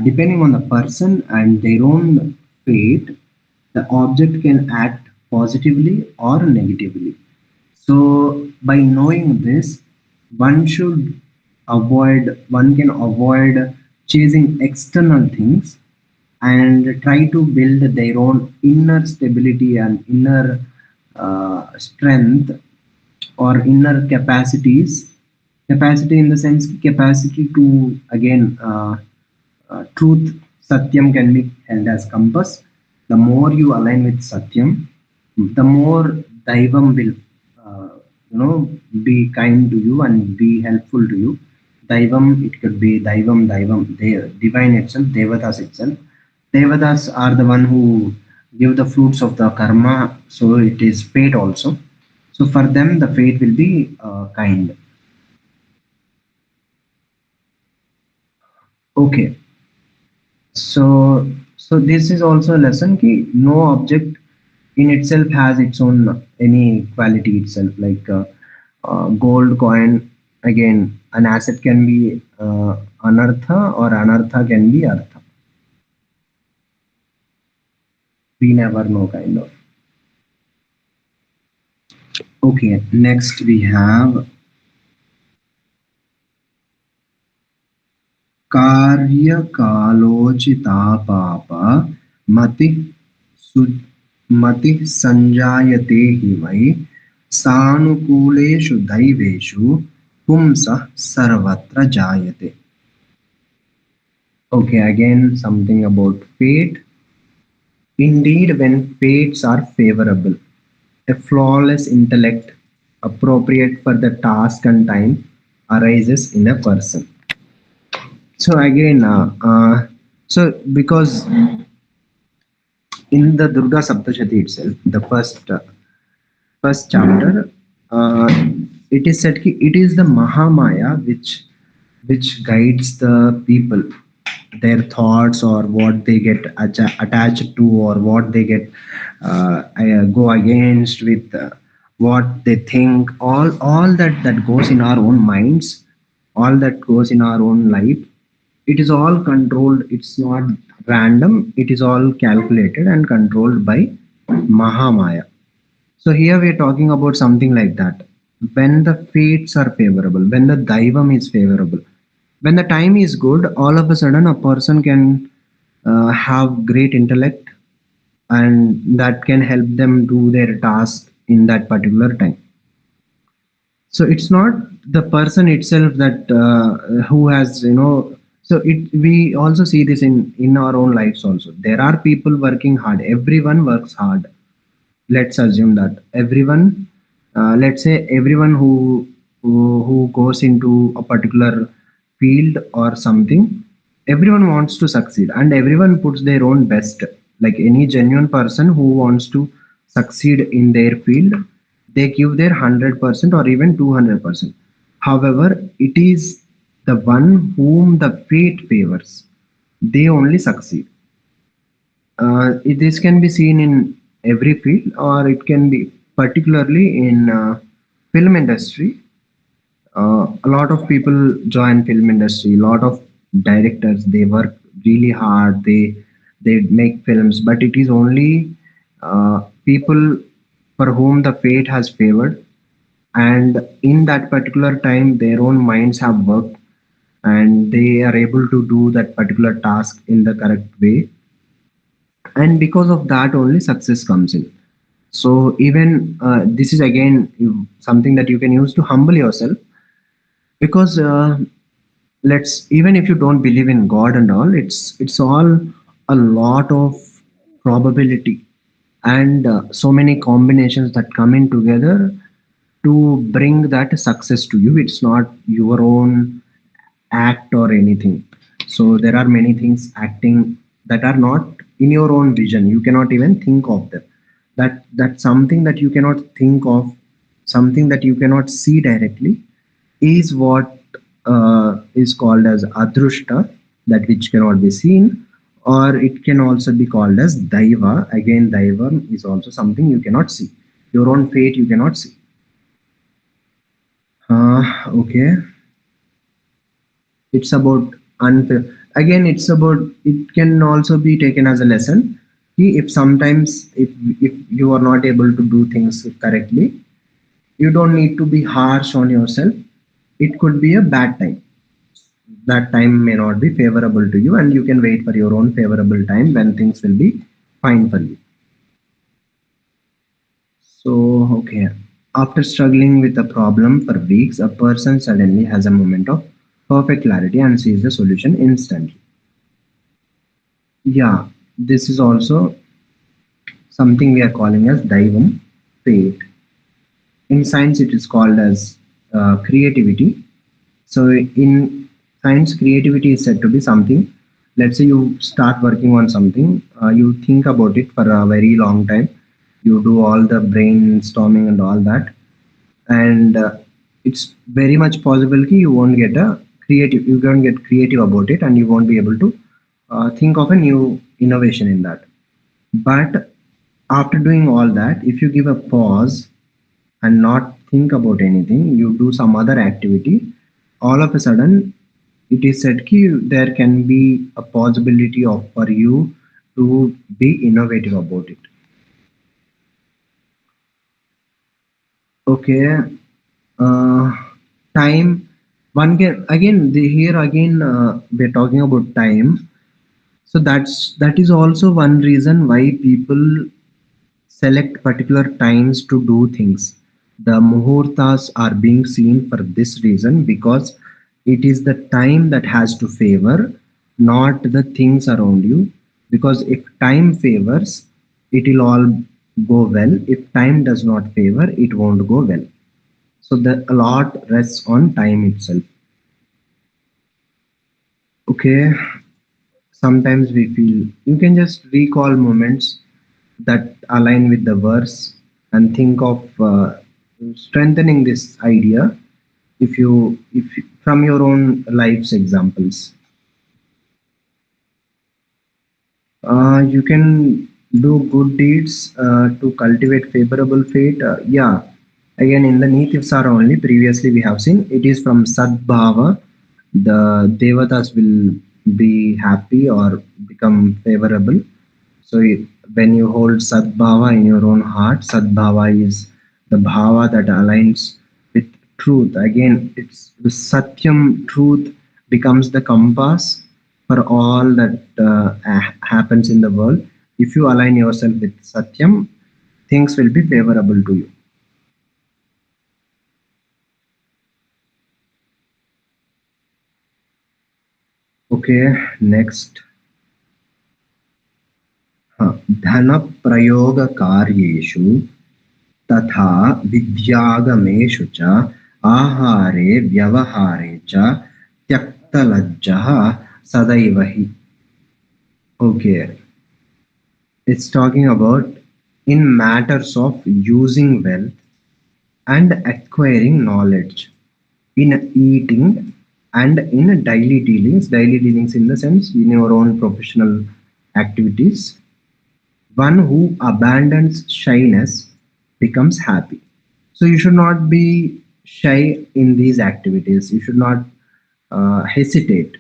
Depending on the person and their own fate, the object can act positively or negatively. So by knowing this, one can avoid chasing external things and try to build their own inner stability and inner strength or inner capacities. Capacity in the sense capacity to again truth. Satyam can be held as compass. The more you align with Satyam, the more Daivam will be kind to you and be helpful to you. Daivam, it could be Daivam, the divine itself, Devatas itself. Devatas are the one who give the fruits of the karma, so it is fate also. So for them, the fate will be kind. Okay, so this is also a lesson ki no object in itself has its own any quality itself. Like gold coin, again, an asset can be anartha or anartha can be artha. We never know, kind of. Okay, next we have कार्यकालोचिता पापा मति सु मति संजायते हि वै सानुकूलेषु दैवेषु पुंसः सर्वत्र जायते. Okay, again something about fate. Indeed, when fates are favorable, a flawless intellect appropriate for the task and time arises in a person. So again, because in the Durga Saptashati itself, the first chapter, it is said ki it is the Mahamaya which which guides the people, their thoughts, or what they get attached to, or what they get go against with, what they think, all that goes in our own minds, all that goes in our own life. It is all controlled. It's not random. It is all calculated and controlled by Mahamaya. So here we are talking about something like that. When the fates are favorable, when the Daivam is favorable, when the time is good, all of a sudden a person can have great intellect, and that can help them do their task in that particular time. So it's not the person itself that who has, so it, we also see this in our own lives also. There are people working hard. Everyone works hard. Let's assume that everyone, let's say everyone who goes into a particular field or something, everyone wants to succeed and everyone puts their own best. Like any genuine person who wants to succeed in their field, they give their 100% or even 200%. However, it is the one whom the fate favors, they only succeed. This can be seen in every field, or it can be particularly in film industry. A lot of people join film industry. A lot of directors, they work really hard. They make films, but it is only people for whom the fate has favored, and in that particular time, their own minds have worked, and they are able to do that particular task in the correct way, and because of that only success comes in. So even this is again something that you can use to humble yourself, because let's, even if you don't believe in God and all, it's all a lot of probability, and so many combinations that come in together to bring that success to you. It's not your own act or anything. So there are many things acting that are not in your own vision. You cannot even think of them. That something that you cannot think of, something that you cannot see directly, is what is called as adrushta, that which cannot be seen, or it can also be called as daiva. Again, daiva is also something you cannot see. Your own fate you cannot see. Okay, it's about unfair. Again, it's about, it can also be taken as a lesson. If sometimes, if you are not able to do things correctly, you don't need to be harsh on yourself. It could be a bad time. That time may not be favorable to you, and you can wait for your own favorable time when things will be fine for you. So okay, after struggling with a problem for weeks, a person suddenly has a moment of perfect clarity and sees the solution instantly. Yeah, this is also something we are calling as Daivam, fate. In science, it is called as creativity. So in science, creativity is said to be something. Let's say you start working on something, you think about it for a very long time. You do all the brainstorming and all that, and it's very much possible that you won't get a creative. You won't get creative about it, and you won't be able to think of a new innovation in that. But after doing all that, if you give a pause and not think about anything, you do some other activity, all of a sudden it is said that there can be a possibility of for you to be innovative about it. Okay, uh, time. One can again here again we're talking about time. So that is also one reason why people select particular times to do things. The muhurtas are being seen for this reason, because it is the time that has to favor, not the things around you. Because if time favors, it will all go well. If time does not favor, it won't go well. So the a lot rests on time itself. Okay, sometimes we feel, you can just recall moments that align with the verse and think of strengthening this idea. if from your own life's examples, you can do good deeds to cultivate favorable fate. Yeah, again in the Niti Saar only. Previously, we have seen it is from Sadbhava. The devatas will be happy or become favorable. So when you hold Sadbhava in your own heart, Sadbhava is the bhava that aligns with truth. Again, it's the Satyam truth becomes the compass for all that happens in the world. If you align yourself with Satyam, things will be favorable to you. Okay, next. धन प्रयोग कार्येषु तथा विद्यागमेषु च आहारे व्यवहारे च त्यक्तलज्जः सदैव हि. Okay, it's talking about in matters of using wealth and acquiring knowledge, in eating and in daily dealings in the sense in your own professional activities. One who abandons shyness becomes happy. So you should not be shy in these activities. You should not hesitate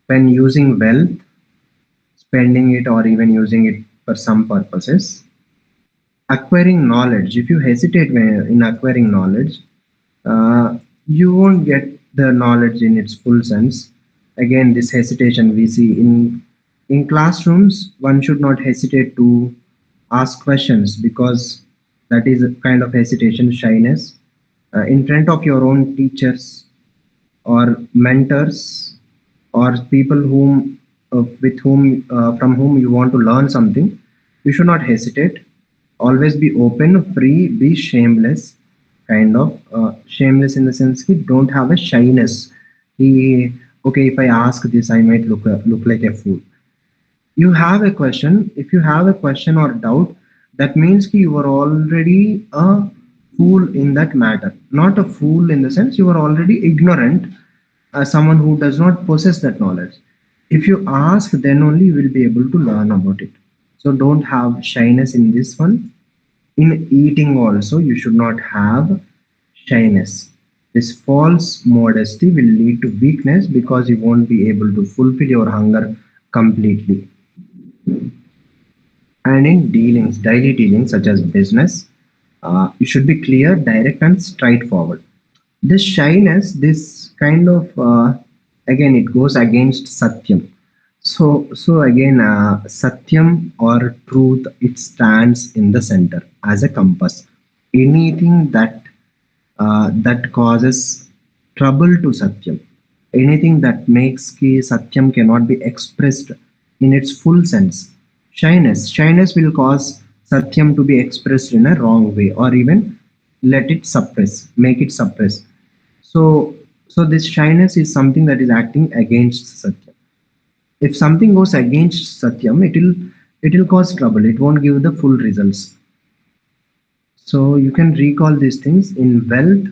when using wealth, spending it, or even using it for some purposes. Acquiring knowledge. If you hesitate in acquiring knowledge, you won't get the knowledge in its full sense. Again, this hesitation we see in classrooms. One should not hesitate to ask questions because that is a kind of hesitation, shyness. In front of your own teachers or mentors or people with whom from whom you want to learn something, you should not hesitate. Always be open, free, be shameless, kind of shameless in the sense he don't have a shyness. He, okay, if I ask this I might look like a fool. You have a question. If you have a question or doubt, that means ki you are already a fool in that matter. Not a fool in the sense you are already ignorant, someone who does not possess that knowledge. If you ask, then only you will be able to learn about it. So don't have shyness in this one. In eating also you should not have shyness. This false modesty will lead to weakness because you won't be able to fulfill your hunger completely. And in dealings, daily dealings such as business, you should be clear, direct, and straightforward. This shyness, this kind of again, it goes against Satyam. So again, Satyam or truth, it stands in the center as a compass. Anything that causes trouble to Satyam, anything that makes ki Satyam cannot be expressed in its full sense. Shyness will cause Satyam to be expressed in a wrong way, or even let it suppress, make it suppress. So this shyness is something that is acting against Satyam. If something goes against Satyam, it will cause trouble. It won't give the full results. So you can recall these things in wealth,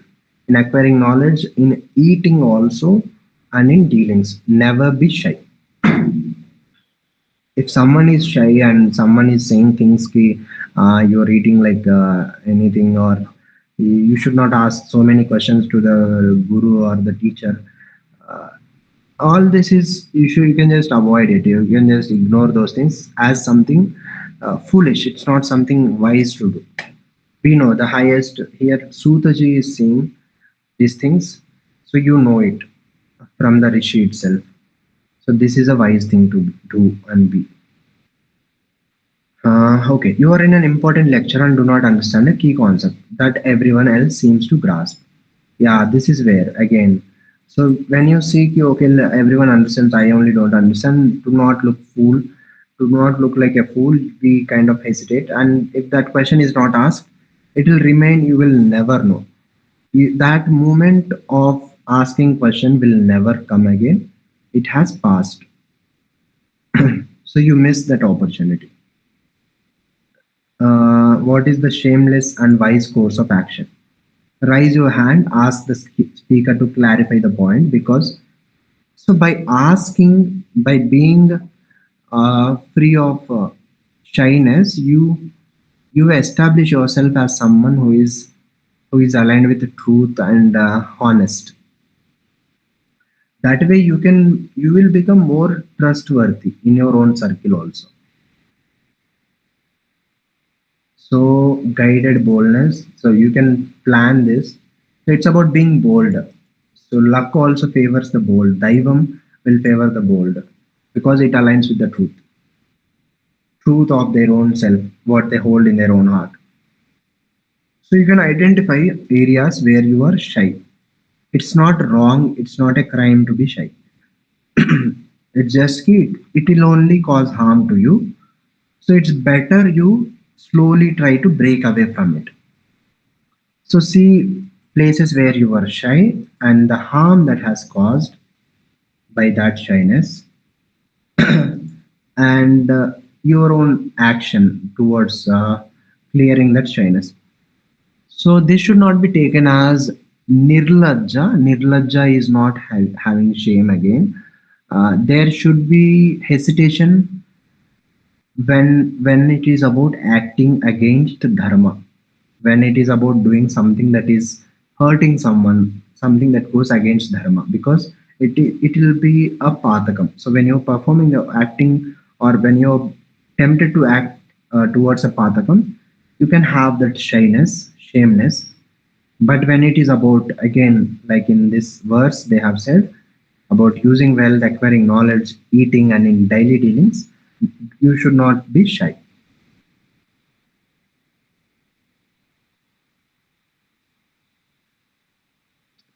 in acquiring knowledge, in eating also, and in dealings. Never be shy. If someone is shy and someone is saying things ki you're eating like anything, or you should not ask so many questions to the guru or the teacher, uh, all this is you can just avoid it. You can just ignore those things as something foolish. It's not something wise to do. We know the highest here. Sutaji is saying these things, so you know it from the rishi itself. So this is a wise thing to do and be. Okay, you are in an important lecture and do not understand a key concept that everyone else seems to grasp. Yeah, this is where again. So when you see, ki, okay, everyone understands, I only don't understand. Do not look fool. Do not look like a fool. We kind of hesitate, and if that question is not asked, it will remain. You will never know. That moment of asking question will never come again. It has passed. So you miss that opportunity. What is the shameless and wise course of action? Raise your hand, ask the speaker to clarify the point, because so by asking, by being free of shyness, you establish yourself as someone who is aligned with the truth and honest. That way you will become more trustworthy in your own circle also. So guided boldness, so you can plan this. So it's about being bold. So luck also favors the bold. Daivam will favor the bold because it aligns with the truth of their own self, what they hold in their own heart. So you can identify areas where you are shy. It's not wrong, it's not a crime to be shy. It's just it will only cause harm to you. So it's better you slowly try to break away from it. So see places where you are shy and the harm that has caused by that shyness, and your own action towards clearing that shyness. So this should not be taken as nirlajja. Nirlajja is not having shame again. There should be hesitation when it is about acting against dharma, when it is about doing something that is hurting someone, something that goes against dharma, because it will be a patakam. So when you're performing or acting, or when you're tempted to act towards a patakam, you can have that shyness, shameness. But when it is about, again, like in this verse they have said, about using wealth, acquiring knowledge, eating, and in daily dealings, you should not be shy.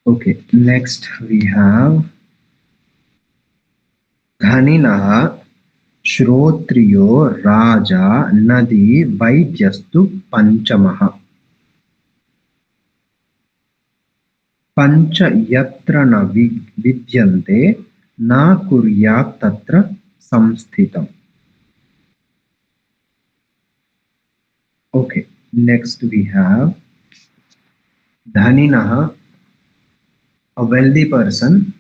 Okay, next we have धनिनः श्रोत्रियो राजा नदी वैद्यस्तु पंचमः पंच यत्र न विद्यन्ते न कुर्यात् तत्र संस्थितम्. Okay, next we have धनिनः, a wealthy person,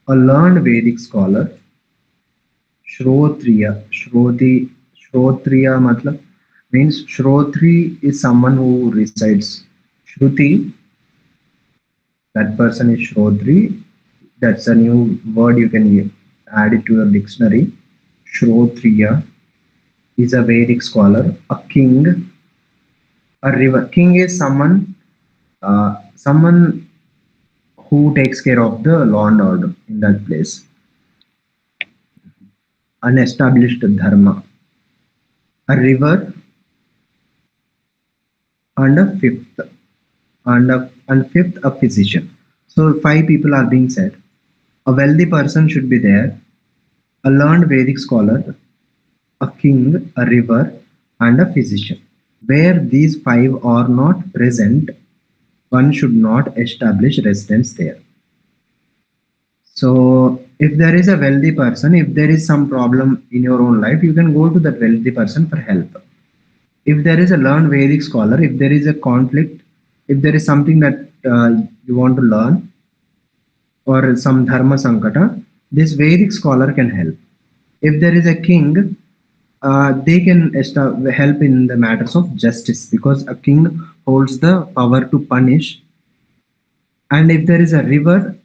a learned Vedic scholar. Shrotriya, Shrotriya matlab means Shrotri is someone who recites Shruti. That person is Shrotri. That's a new word, you can add it to your dictionary. Shrotriya is a Vedic scholar. A king, a river. King is someone who takes care of the law and order in that place. An established dharma. A river, and a fifth, and fifth, a physician. So five people are being said. A wealthy person should be there, a learned Vedic scholar, a king, a river, and a physician. Where these five are not present, one should not establish residence there. So if there is a wealthy person, if there is some problem in your own life, you can go to that wealthy person for help. If there is a learned Vedic scholar, if there is a conflict, if there is something that you want to learn, or some dharma sankata, this Vedic scholar can help. If there is a king, they can help in the matters of justice, because a king holds the power to punish. And if there is a river,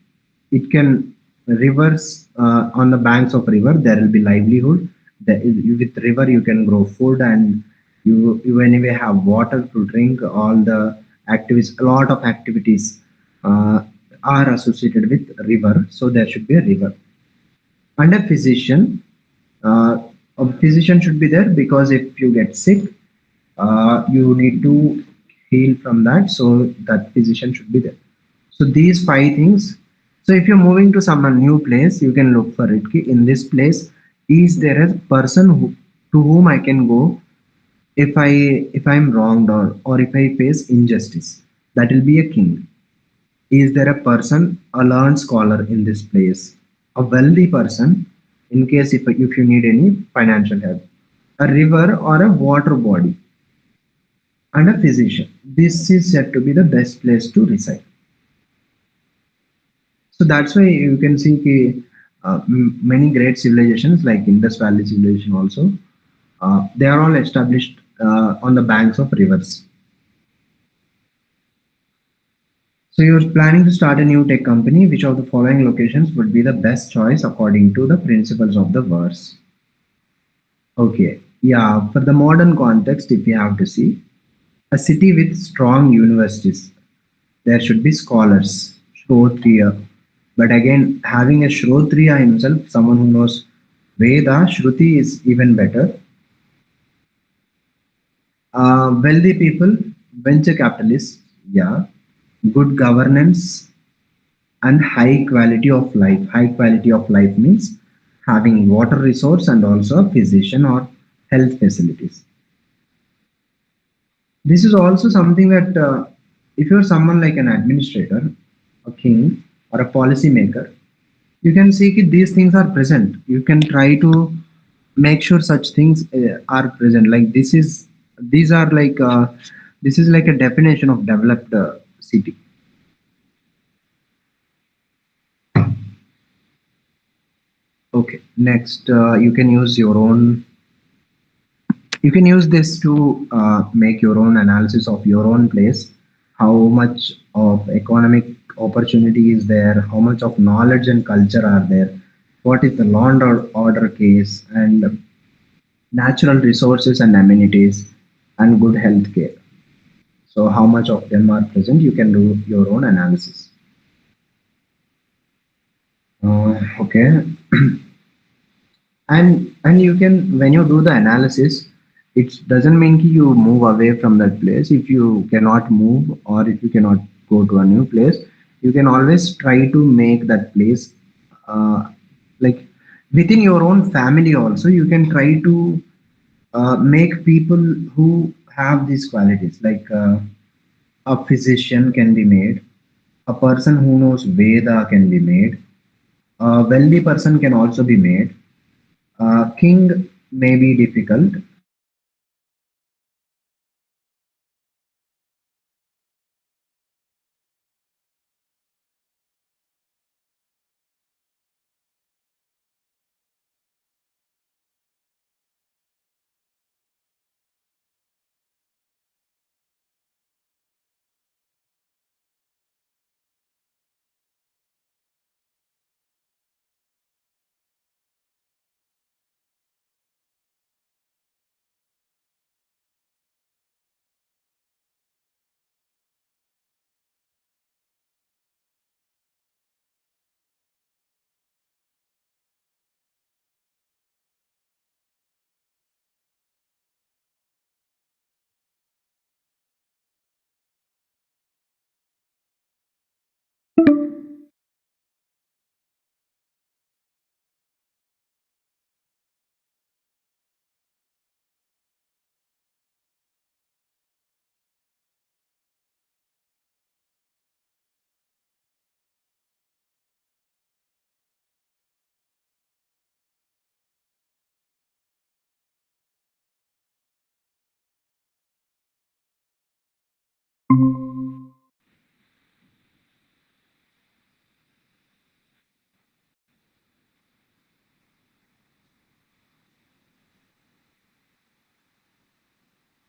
it can rivers, on the banks of river there will be livelihood. With river you can grow food, and you anyway have water to drink. All the activities, a lot of activities are associated with river, so there should be a river. And a physician, uh, a physician should be there, because if you get sick, you need to heal from that, so that physician should be there. So these five things. So if you're moving to some new place, you can look for it. In this place, is there a person to whom I can go if I'm wronged, or if I face injustice? That will be a king. Is there a person, a learned scholar in this place, a wealthy person, in case if you need any financial help, a river or a water body, and a physician? this is said to be the best place to reside. So that's why you can see many great civilizations like Indus Valley civilization also, they are all established on the banks of rivers. So you're planning to start a new tech company. Which of the following locations would be the best choice according to the principles of the verse? Okay, yeah, for the modern context, if you have to see a city with strong universities, there should be scholars, Shrotriya. But again, having a Shrotriya himself, someone who knows Veda, Shruti is even better. Wealthy people, venture capitalists, yeah, good governance, and high quality of life. High quality of life means having water resource and also a physician or health facilities. This is also something that if you're someone like an administrator, a king, or a policy maker, you can see that these things are present. You can try to make sure such things are present. Like these are like this is like a definition of developed city. Okay, next you can use your own. You can use this to make your own analysis of your own place, how much of economic opportunity is there, how much of knowledge and culture are there, what is the law and order case, and natural resources and amenities, and good health care. So how much of them are present, you can do your own analysis. Okay, and you can, when you do the analysis, it doesn't mean ki you move away from that place. If you cannot move or if you cannot go to a new place, you can always try to make that place uh, like within your own family also. You can try to make people who have these qualities, like a physician can be made, a person who knows Veda can be made, a wealthy person can also be made. King may be difficult.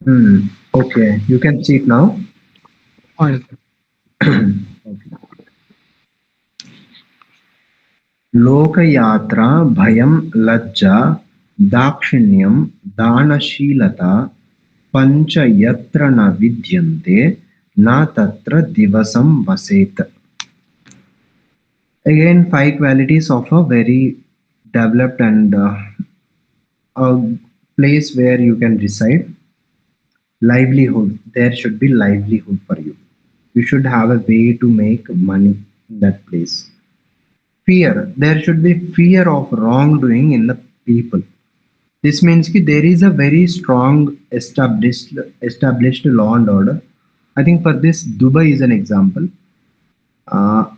Hmm. Okay, you can see it now. Fine. Okay. लोकयात्रा भयं लज्जा दाक्षिण्यं दानशीलता पञ्च यत्र न विद्यन्ते न तत्र दिवसं वसेत्. Again, five qualities of a very developed and a place where you can reside. Livelihood. There should be livelihood for you. You should have a way to make money in that place. Fear. There should be fear of wrongdoing in the people. This means that there is a very strong established law and order. I think for this, Dubai is an example.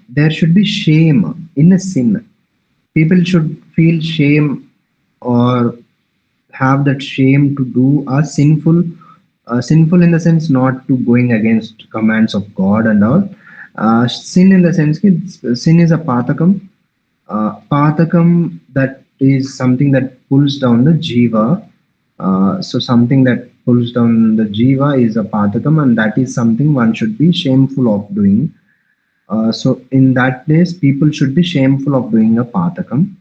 There should be shame in a sin. People should feel shame or have that shame to do a sinful Sinful in the sense not to going against commands of God and all. Sin in the sense ki sin is a patakam. Patakam, that is something that pulls down the jiva. So something that pulls down the jiva is a patakam, and that is something one should be shameful of doing. So in that place, people should be shameful of doing a patakam.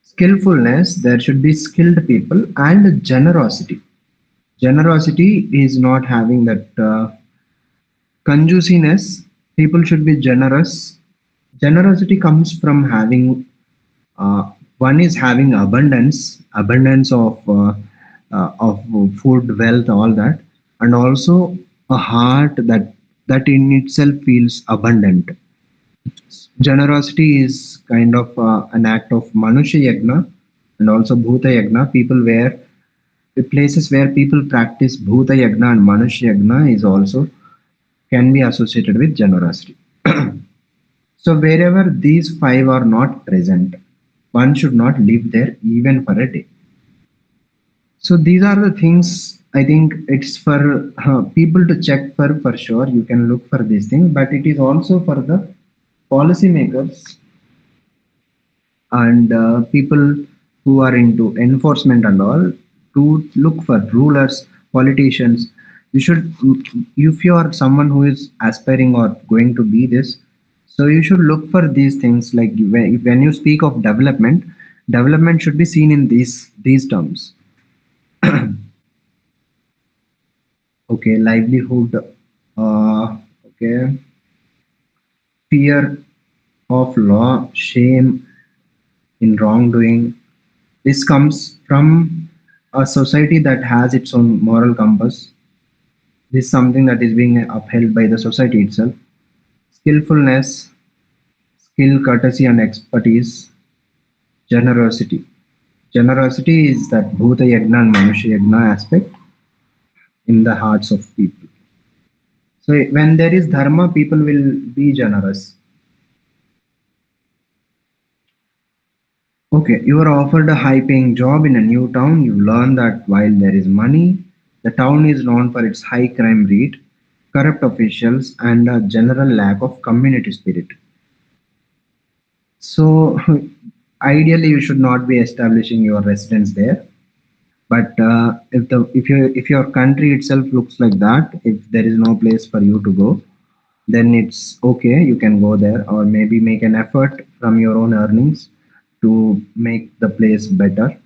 Skillfulness, there should be skilled people, and generosity. Generosity is not having that conjusiness. People should be generous. Generosity comes from having one is having abundance of food, wealth, all that, and also a heart that in itself feels abundant. Generosity is kind of an act of Manusha Yagna and also Bhuta Yagna. People where the places where people practice Bhuta Yagna and Manusha Yagna is also can be associated with generosity. So wherever these five are not present, one should not live there even for a day. So these are the things I think it's for people to check for sure. You can look for these things, but it is also for the policymakers and people who are into enforcement and all to look for rulers, politicians. You should, if you are someone who is aspiring or going to be this, so you should look for these things. Like when you speak of development, development should be seen in these terms. Okay, livelihood. Okay, fear of law, shame in wrongdoing. This comes from a society that has its own moral compass. This is something that is being upheld by the society itself. Skillfulness, skill, courtesy, and expertise. Generosity. Generosity is that Bhuta Yagna and Manusha Yagna aspect in the hearts of people. So when there is dharma, people will be generous. Okay, you are offered a high paying job in a new town. You learn that while there is money, the town is known for its high crime rate, corrupt officials, and a general lack of community spirit. So, ideally, you should not be establishing your residence there. But if your country itself looks like that, if there is no place for you to go, then it's okay. You can go there, or maybe make an effort from your own earnings to make the place better.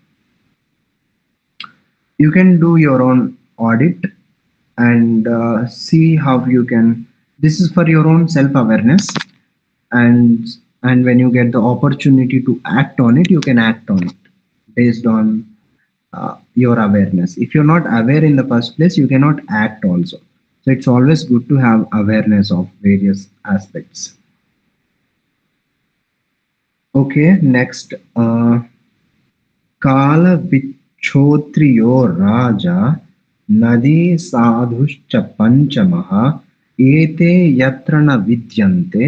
You can do your own audit and see how you can. This is for your own self awareness, and when you get the opportunity to act on it, you can act on it based on your awareness. If you're not aware in the first place, you cannot act also. So it's always good to have awareness of various aspects. Okay, next. कालविच्छोत्रियो राजा नदी साधुश्च पञ्चमः एते यत्र न विद्यन्ते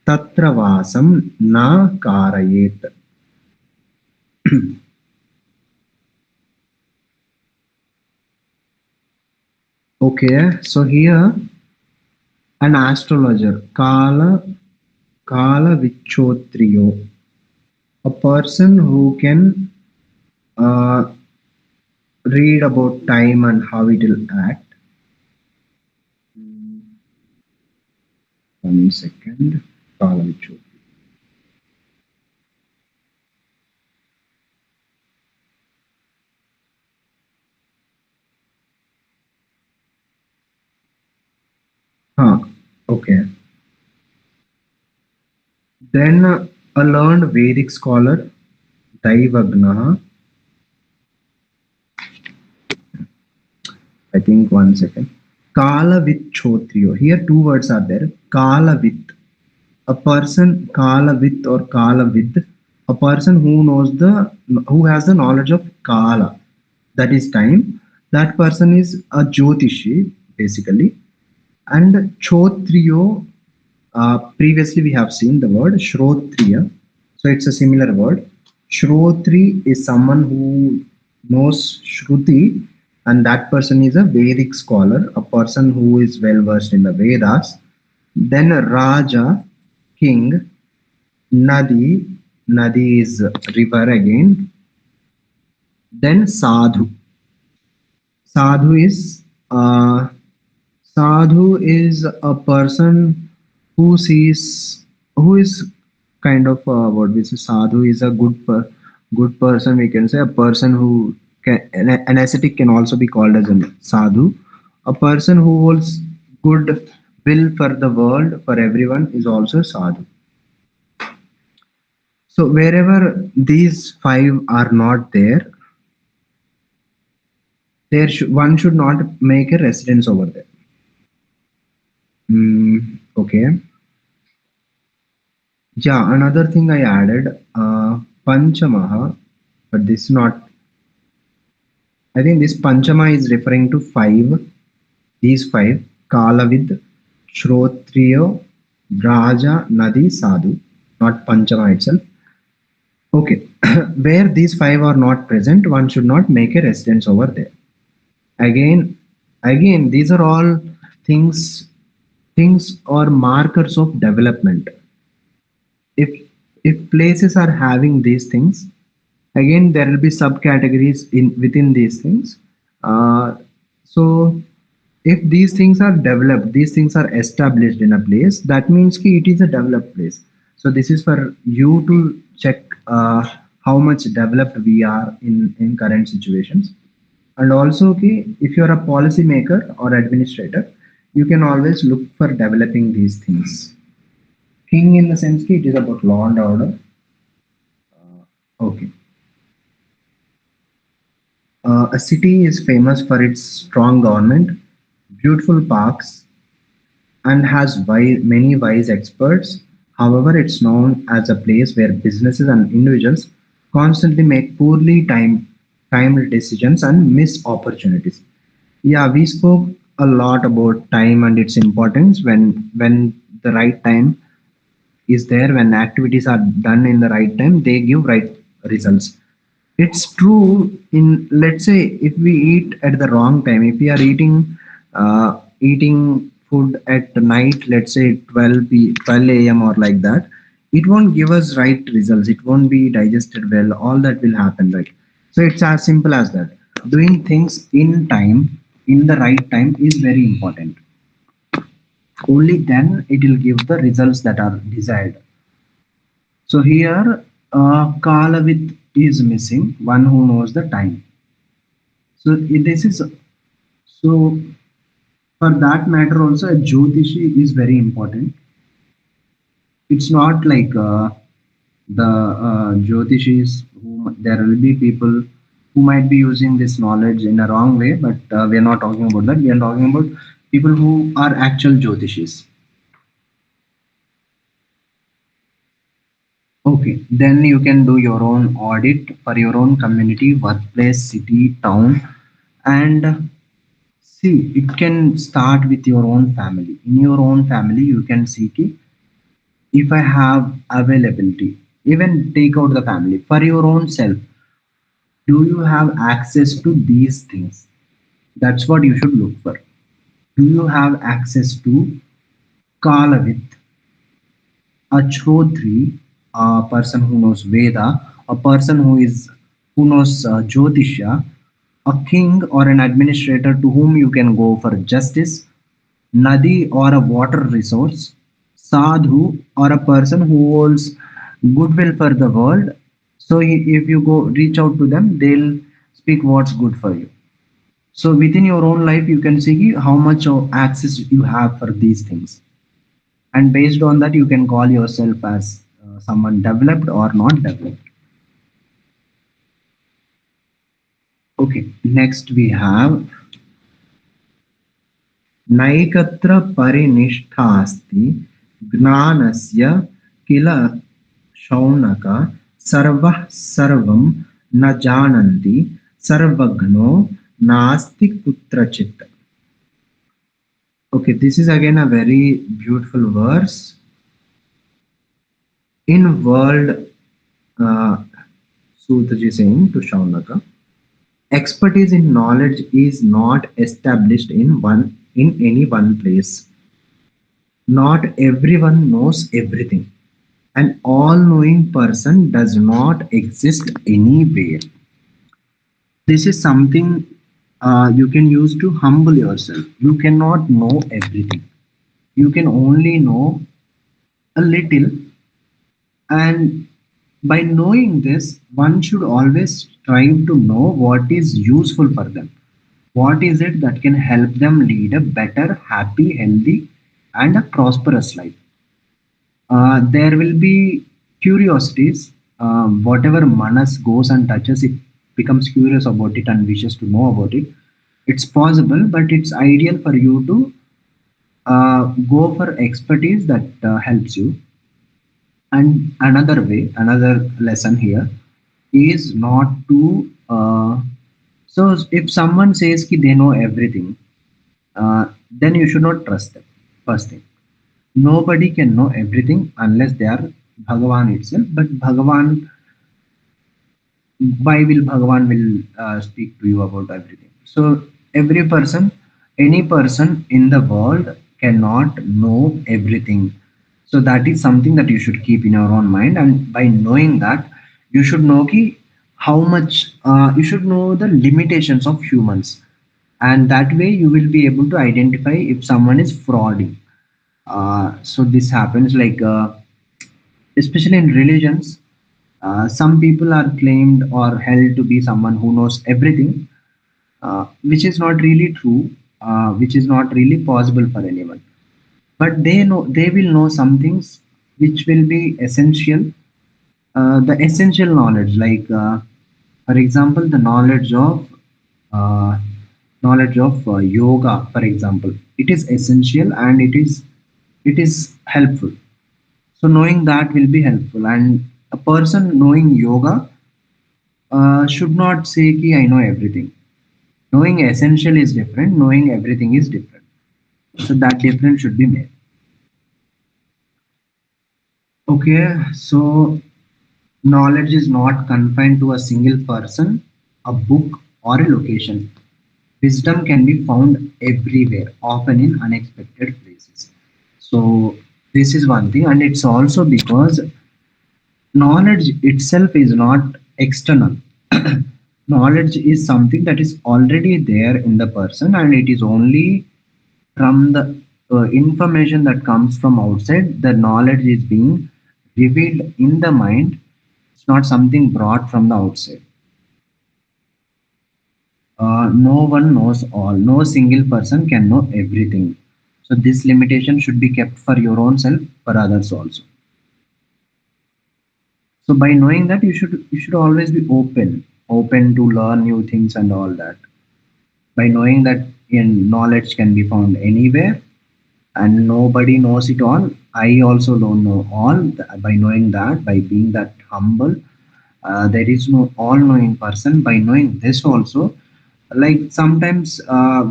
तत्र वासं न कारयेत्. Okay, so here an astrologer, Kala Vichotriyo, a person who can uh, read about time and how it will act. One second. Kala Vichotriyo. Huh, okay. Then a learned Vedic scholar, Daivagnaha, I think one second. Kala Vichotriyo. Here two words are there. Kala Vit, a person, Kala Vit or Kala Vid, a person who has the knowledge of Kala, that is time. That person is a Jyotishi basically. And Chotriyo, previously we have seen the word Shrotriya, so it's a similar word. Shrotri is someone who knows Shruti, and that person is a Vedic scholar, a person who is well versed in the Vedas. Then Raja, king, Nadi, Nadi is river again. Then Sadhu. Sadhu is uh, Sadhu is a person who sees, who is kind of what we say. Sadhu is a good person. We can say a person who can, an ascetic can also be called as a sadhu. A person who holds good will for the world, for everyone, is also sadhu. So wherever these five are not there, one should not make a residence over there. Okay. Yeah, another thing I added, Panchamaha, but this not, I think this Panchama is referring to five, these five, Kalavid, Shrotriyo, Raja, Nadi, Sadhu, not Panchama itself. Okay, where these five are not present, one should not make a residence over there. Again, again, these are all things, things or markers of development. if if places are having these things, again there will be subcategories in within these things. So if these things are developed, these things are established in a place, that means ki it is a developed place. So this is for you to check how much developed we are in current situations. And also ki, if you are a policy maker or administrator, you can always look for developing these things. King in the sense ki it is about law and order. Okay. A city is famous for its strong government, beautiful parks, and has many wise experts. However, it's known as a place where businesses and individuals constantly make poorly timed decisions and miss opportunities. Yeah, we spoke a lot about time and its importance. When the right time is there, when activities are done in the right time, they give right results. It's true in, let's say, if we eat at the wrong time, if we are eating food at night, let's say 12 a.m. or like that, it won't give us right results, it won't be digested well, all that will happen, right? So it's as simple as that. Doing things in time, in the right time, is very important. Only then it will give the results that are desired. So here, Kalavit is missing, one who knows the time. So this is, so for that matter also, a Jyotishi is very important. It's not like the Jyotishis, who there will be people who might be using this knowledge in a wrong way, but we are not talking about that. We are talking about people who are actual Jyotishis. Okay, then you can do your own audit for your own community, workplace, city, town, and see, it can start with your own family. In your own family, you can see ki, if I have availability, even take out the family for your own self. Do you have access to these things? That's what you should look for. Do you have access to Kalavit, a Chhodri, a person who knows Veda, a person who knows Jyotisha, a king or an administrator to whom you can go for justice, Nadi or a water resource, Sadhu or a person who holds goodwill for the world. So if you go reach out to them, they'll speak what's good for you. So within your own life, you can see how much of access you have for these things, and based on that, you can call yourself as someone developed or not developed. Okay, next we have नैकत्र परिनिष्ठास्ति ज्ञानस्य किल शौनक सर्वः सर्वं न जानन्ति सर्वज्ञो नास्ति कुत्रचित्. Okay, this is again a very beautiful verse. In world, uh, Sutaji saying to Shaunaka, Expertise in knowledge is not established in any one place. Not everyone knows everything. An all-knowing person does not exist anywhere. This is something you can use to humble yourself. You cannot know everything. You can only know a little, and by knowing this, one should always strive to know what is useful for them. What is it that can help them lead a better, happy, healthy, and a prosperous life? There will be curiosities. Whatever Manas goes and touches, it becomes curious about it and wishes to know about it. It's possible, but it's ideal for you to go for expertise that helps you. And another way, another lesson here is not to. So if someone says ki they know everything, then you should not trust them. First thing, nobody can know everything unless they are Bhagavan itself. But Bhagavan, why will Bhagavan will speak to you about everything? So every person, any person in the world cannot know everything. So that is something that you should keep in your own mind, and by knowing that, you should know ki how much you should know the limitations of humans, and that way you will be able to identify if someone is frauding. So this happens like especially in religions. Some people are claimed or held to be someone who knows everything, which is not really true, which is not really possible for anyone. But they will know some things which will be essential, the essential knowledge, like for example, the uh, knowledge of yoga, for example. It is essential and it is helpful. So knowing that will be helpful, and a person knowing yoga should not say ki I know everything. Knowing essential is different, knowing everything is different. So that difference should be made. Okay, so knowledge is not confined to a single person, a book, or a location. Wisdom can be found everywhere, often in unexpected places. So this is one thing, and it's also because knowledge itself is not external. Knowledge is something that is already there in the person, and it is only from the information that comes from outside, the knowledge is being revealed in the mind. It's not something brought from the outside. No one knows all. No single person can know everything. So this limitation should be kept for your own self, for others also. So by knowing that, you should always be open to learn new things and all that. By knowing that in knowledge can be found anywhere, and nobody knows it all. I also don't know all. By knowing that, by being that humble, there is no all-knowing person. By knowing this also, like sometimes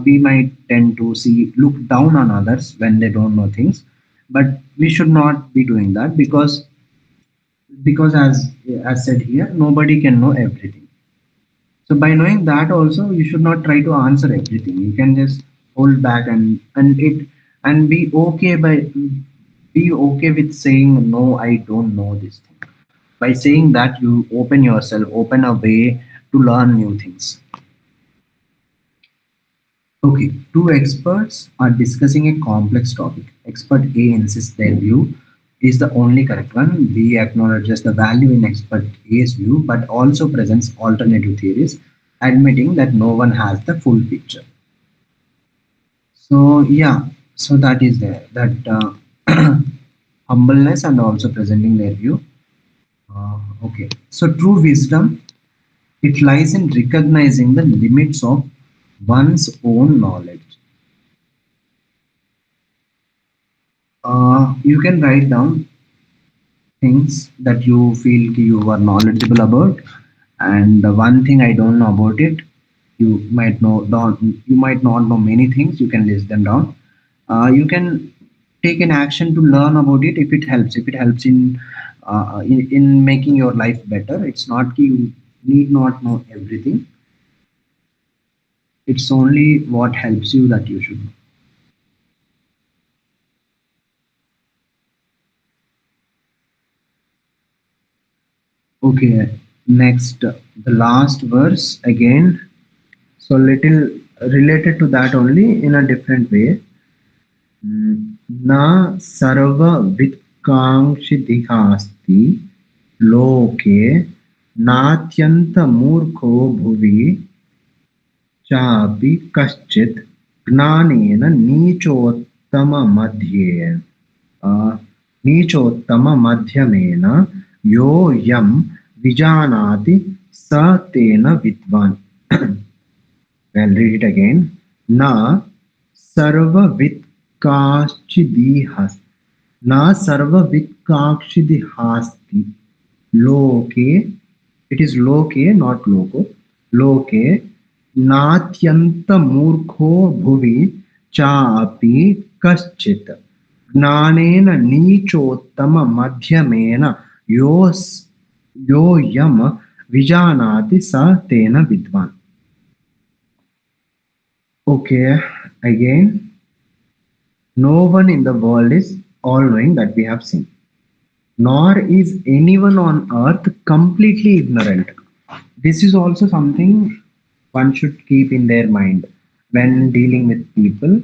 we might tend to see look down on others when they don't know things, but we should not be doing that, because as said here, nobody can know everything. So by knowing that also, you should not try to answer everything. You can just hold back and be okay with saying no, I don't know this thing. By saying that, you open yourself, open a way to learn new things. Okay, two experts are discussing a complex topic. Expert A insists their view is the only correct one. B acknowledges the value in expert A's view but also presents alternative theories, admitting that no one has the full picture. So, yeah, so that is there. That humbleness and also presenting their view. Okay, so true wisdom, it lies in recognizing the limits of one's own knowledge. You can write down things that you feel you are knowledgeable about, and the one thing I don't know about it, you might not know many things. You can list them down. You can take an action to learn about it if it helps in making your life better. It's not you need not know everything. It's only what helps you that you should know. Okay, next, the last verse again. So little related to that only in a different way. Na sarva vitkankshidihasti loke natyanta murkho bhuvi चापि कश्चित् ज्ञानेन नीचोत्तममध्ये नीचोत्तममध्यमेन यो यं विजानाति स तेन विद्वान्. I'll read it again. Na sarvavidkashchidihas Na sarvavidkashchidihasti loke. It is loke, not loko. Loke natyanta murkho bhuvi chapi kaschit ज्ञानेन नीचोत्तम मध्यमेन योस् यो यम विजानाति स तेन विद्वान्. Okay, again, no one in the world is all knowing that we have seen, nor is anyone on earth completely ignorant. This is also something one should keep in their mind when dealing with people.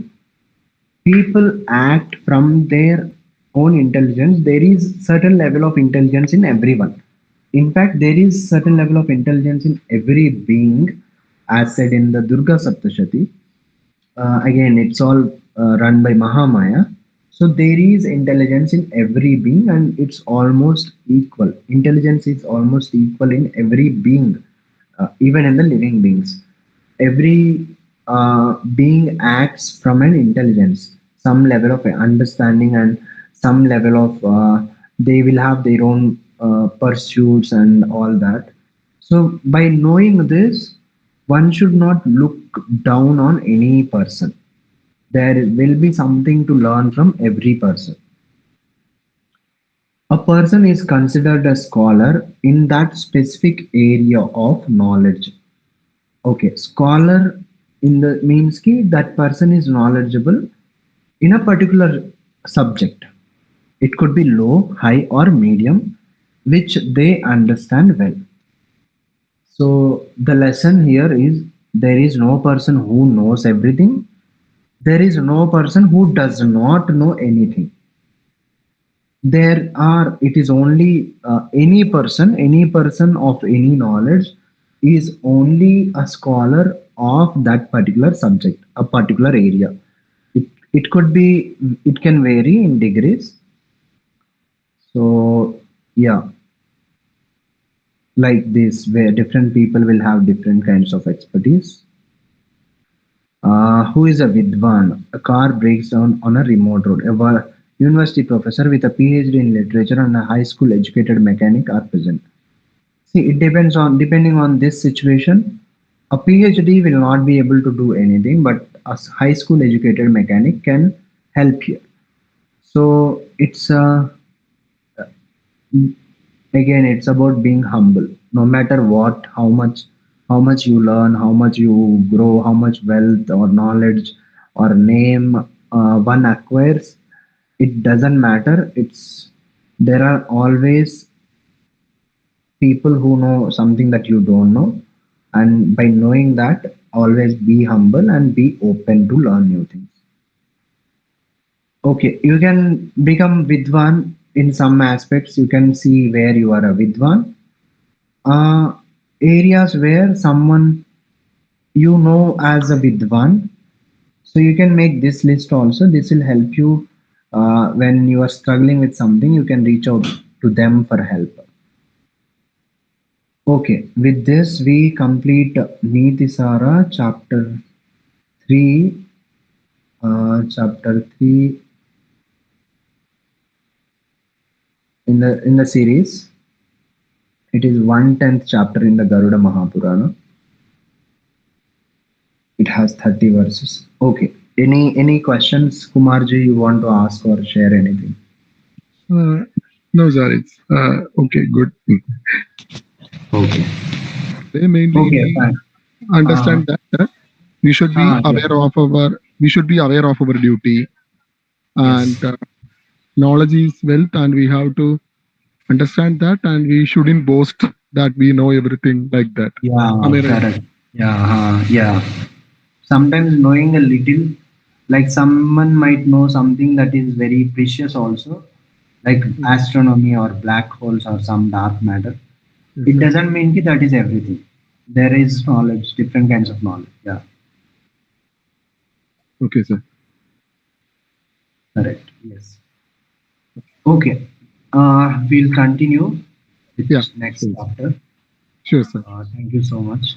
People act from their own intelligence. There is certain level of intelligence in everyone. In fact, there is certain level of intelligence in every being, as said in the Durga Saptashati. Again, it's all run by Mahamaya. So there is intelligence in every being, and it's almost equal. Intelligence is almost equal in every being, even in the living beings. Every being acts from an intelligence, some level of understanding, and some level of they will have their own pursuits and all that. So by knowing this, one should not look down on any person. There will be something to learn from every person. A person is considered a scholar in that specific area of knowledge. Okay, scholar in the means ki that person is knowledgeable in a particular subject. It could be low, high, or medium, which they understand well. So the lesson here is there is no person who knows everything. There is no person who does not know anything. There are, it is only any person of any knowledge is only a scholar of that particular subject, a particular area. It could be, it can vary in degrees. So yeah, like this, where different people will have different kinds of expertise. Who is a Vidwan? A car breaks down on a remote road. A university professor with a PhD in literature and a high school educated mechanic are present. See, it depends on, depending on this situation. A PhD will not be able to do anything, but a high school educated mechanic can help you. So it's again, it's about being humble. No matter what, how much you learn, how much you grow, how much wealth or knowledge or name one acquires, it doesn't matter. It's, there are always people who know something that you don't know, and by knowing that, always be humble and be open to learn new things. Okay, you can become vidwan in some aspects. You can see where you are a vidwan. Areas where someone you know as a vidwan, so you can make this list also. This will help you when you are struggling with something. You can reach out to them for help. Okay, with this we complete Niti Sara chapter 3. Chapter 3 in the series. It is 1/10th chapter in the Garuda Mahapurana. It has 30 verses. Okay. Any questions, Kumarji, you want to ask or share anything? Uh, no, sir. It's okay. Good. Okay. They mainly Okay, fine. Uh, understand that. We should be Yeah. aware of our duty, and Yes. knowledge is wealth, and we have to understand that, and we shouldn't boast that we know everything like that. Am Yeah, I right? correct. Yeah, yeah. Sometimes knowing a little, like someone might know something that is very precious also, like Mm. astronomy or black holes or some dark matter. Yes, It sir. doesn't mean that that is everything. There is knowledge, different kinds of knowledge. Yeah, Okay, sir. correct. Yes. Okay. We'll continue with Yeah, next sure, chapter. sure, sir. Thank you so much.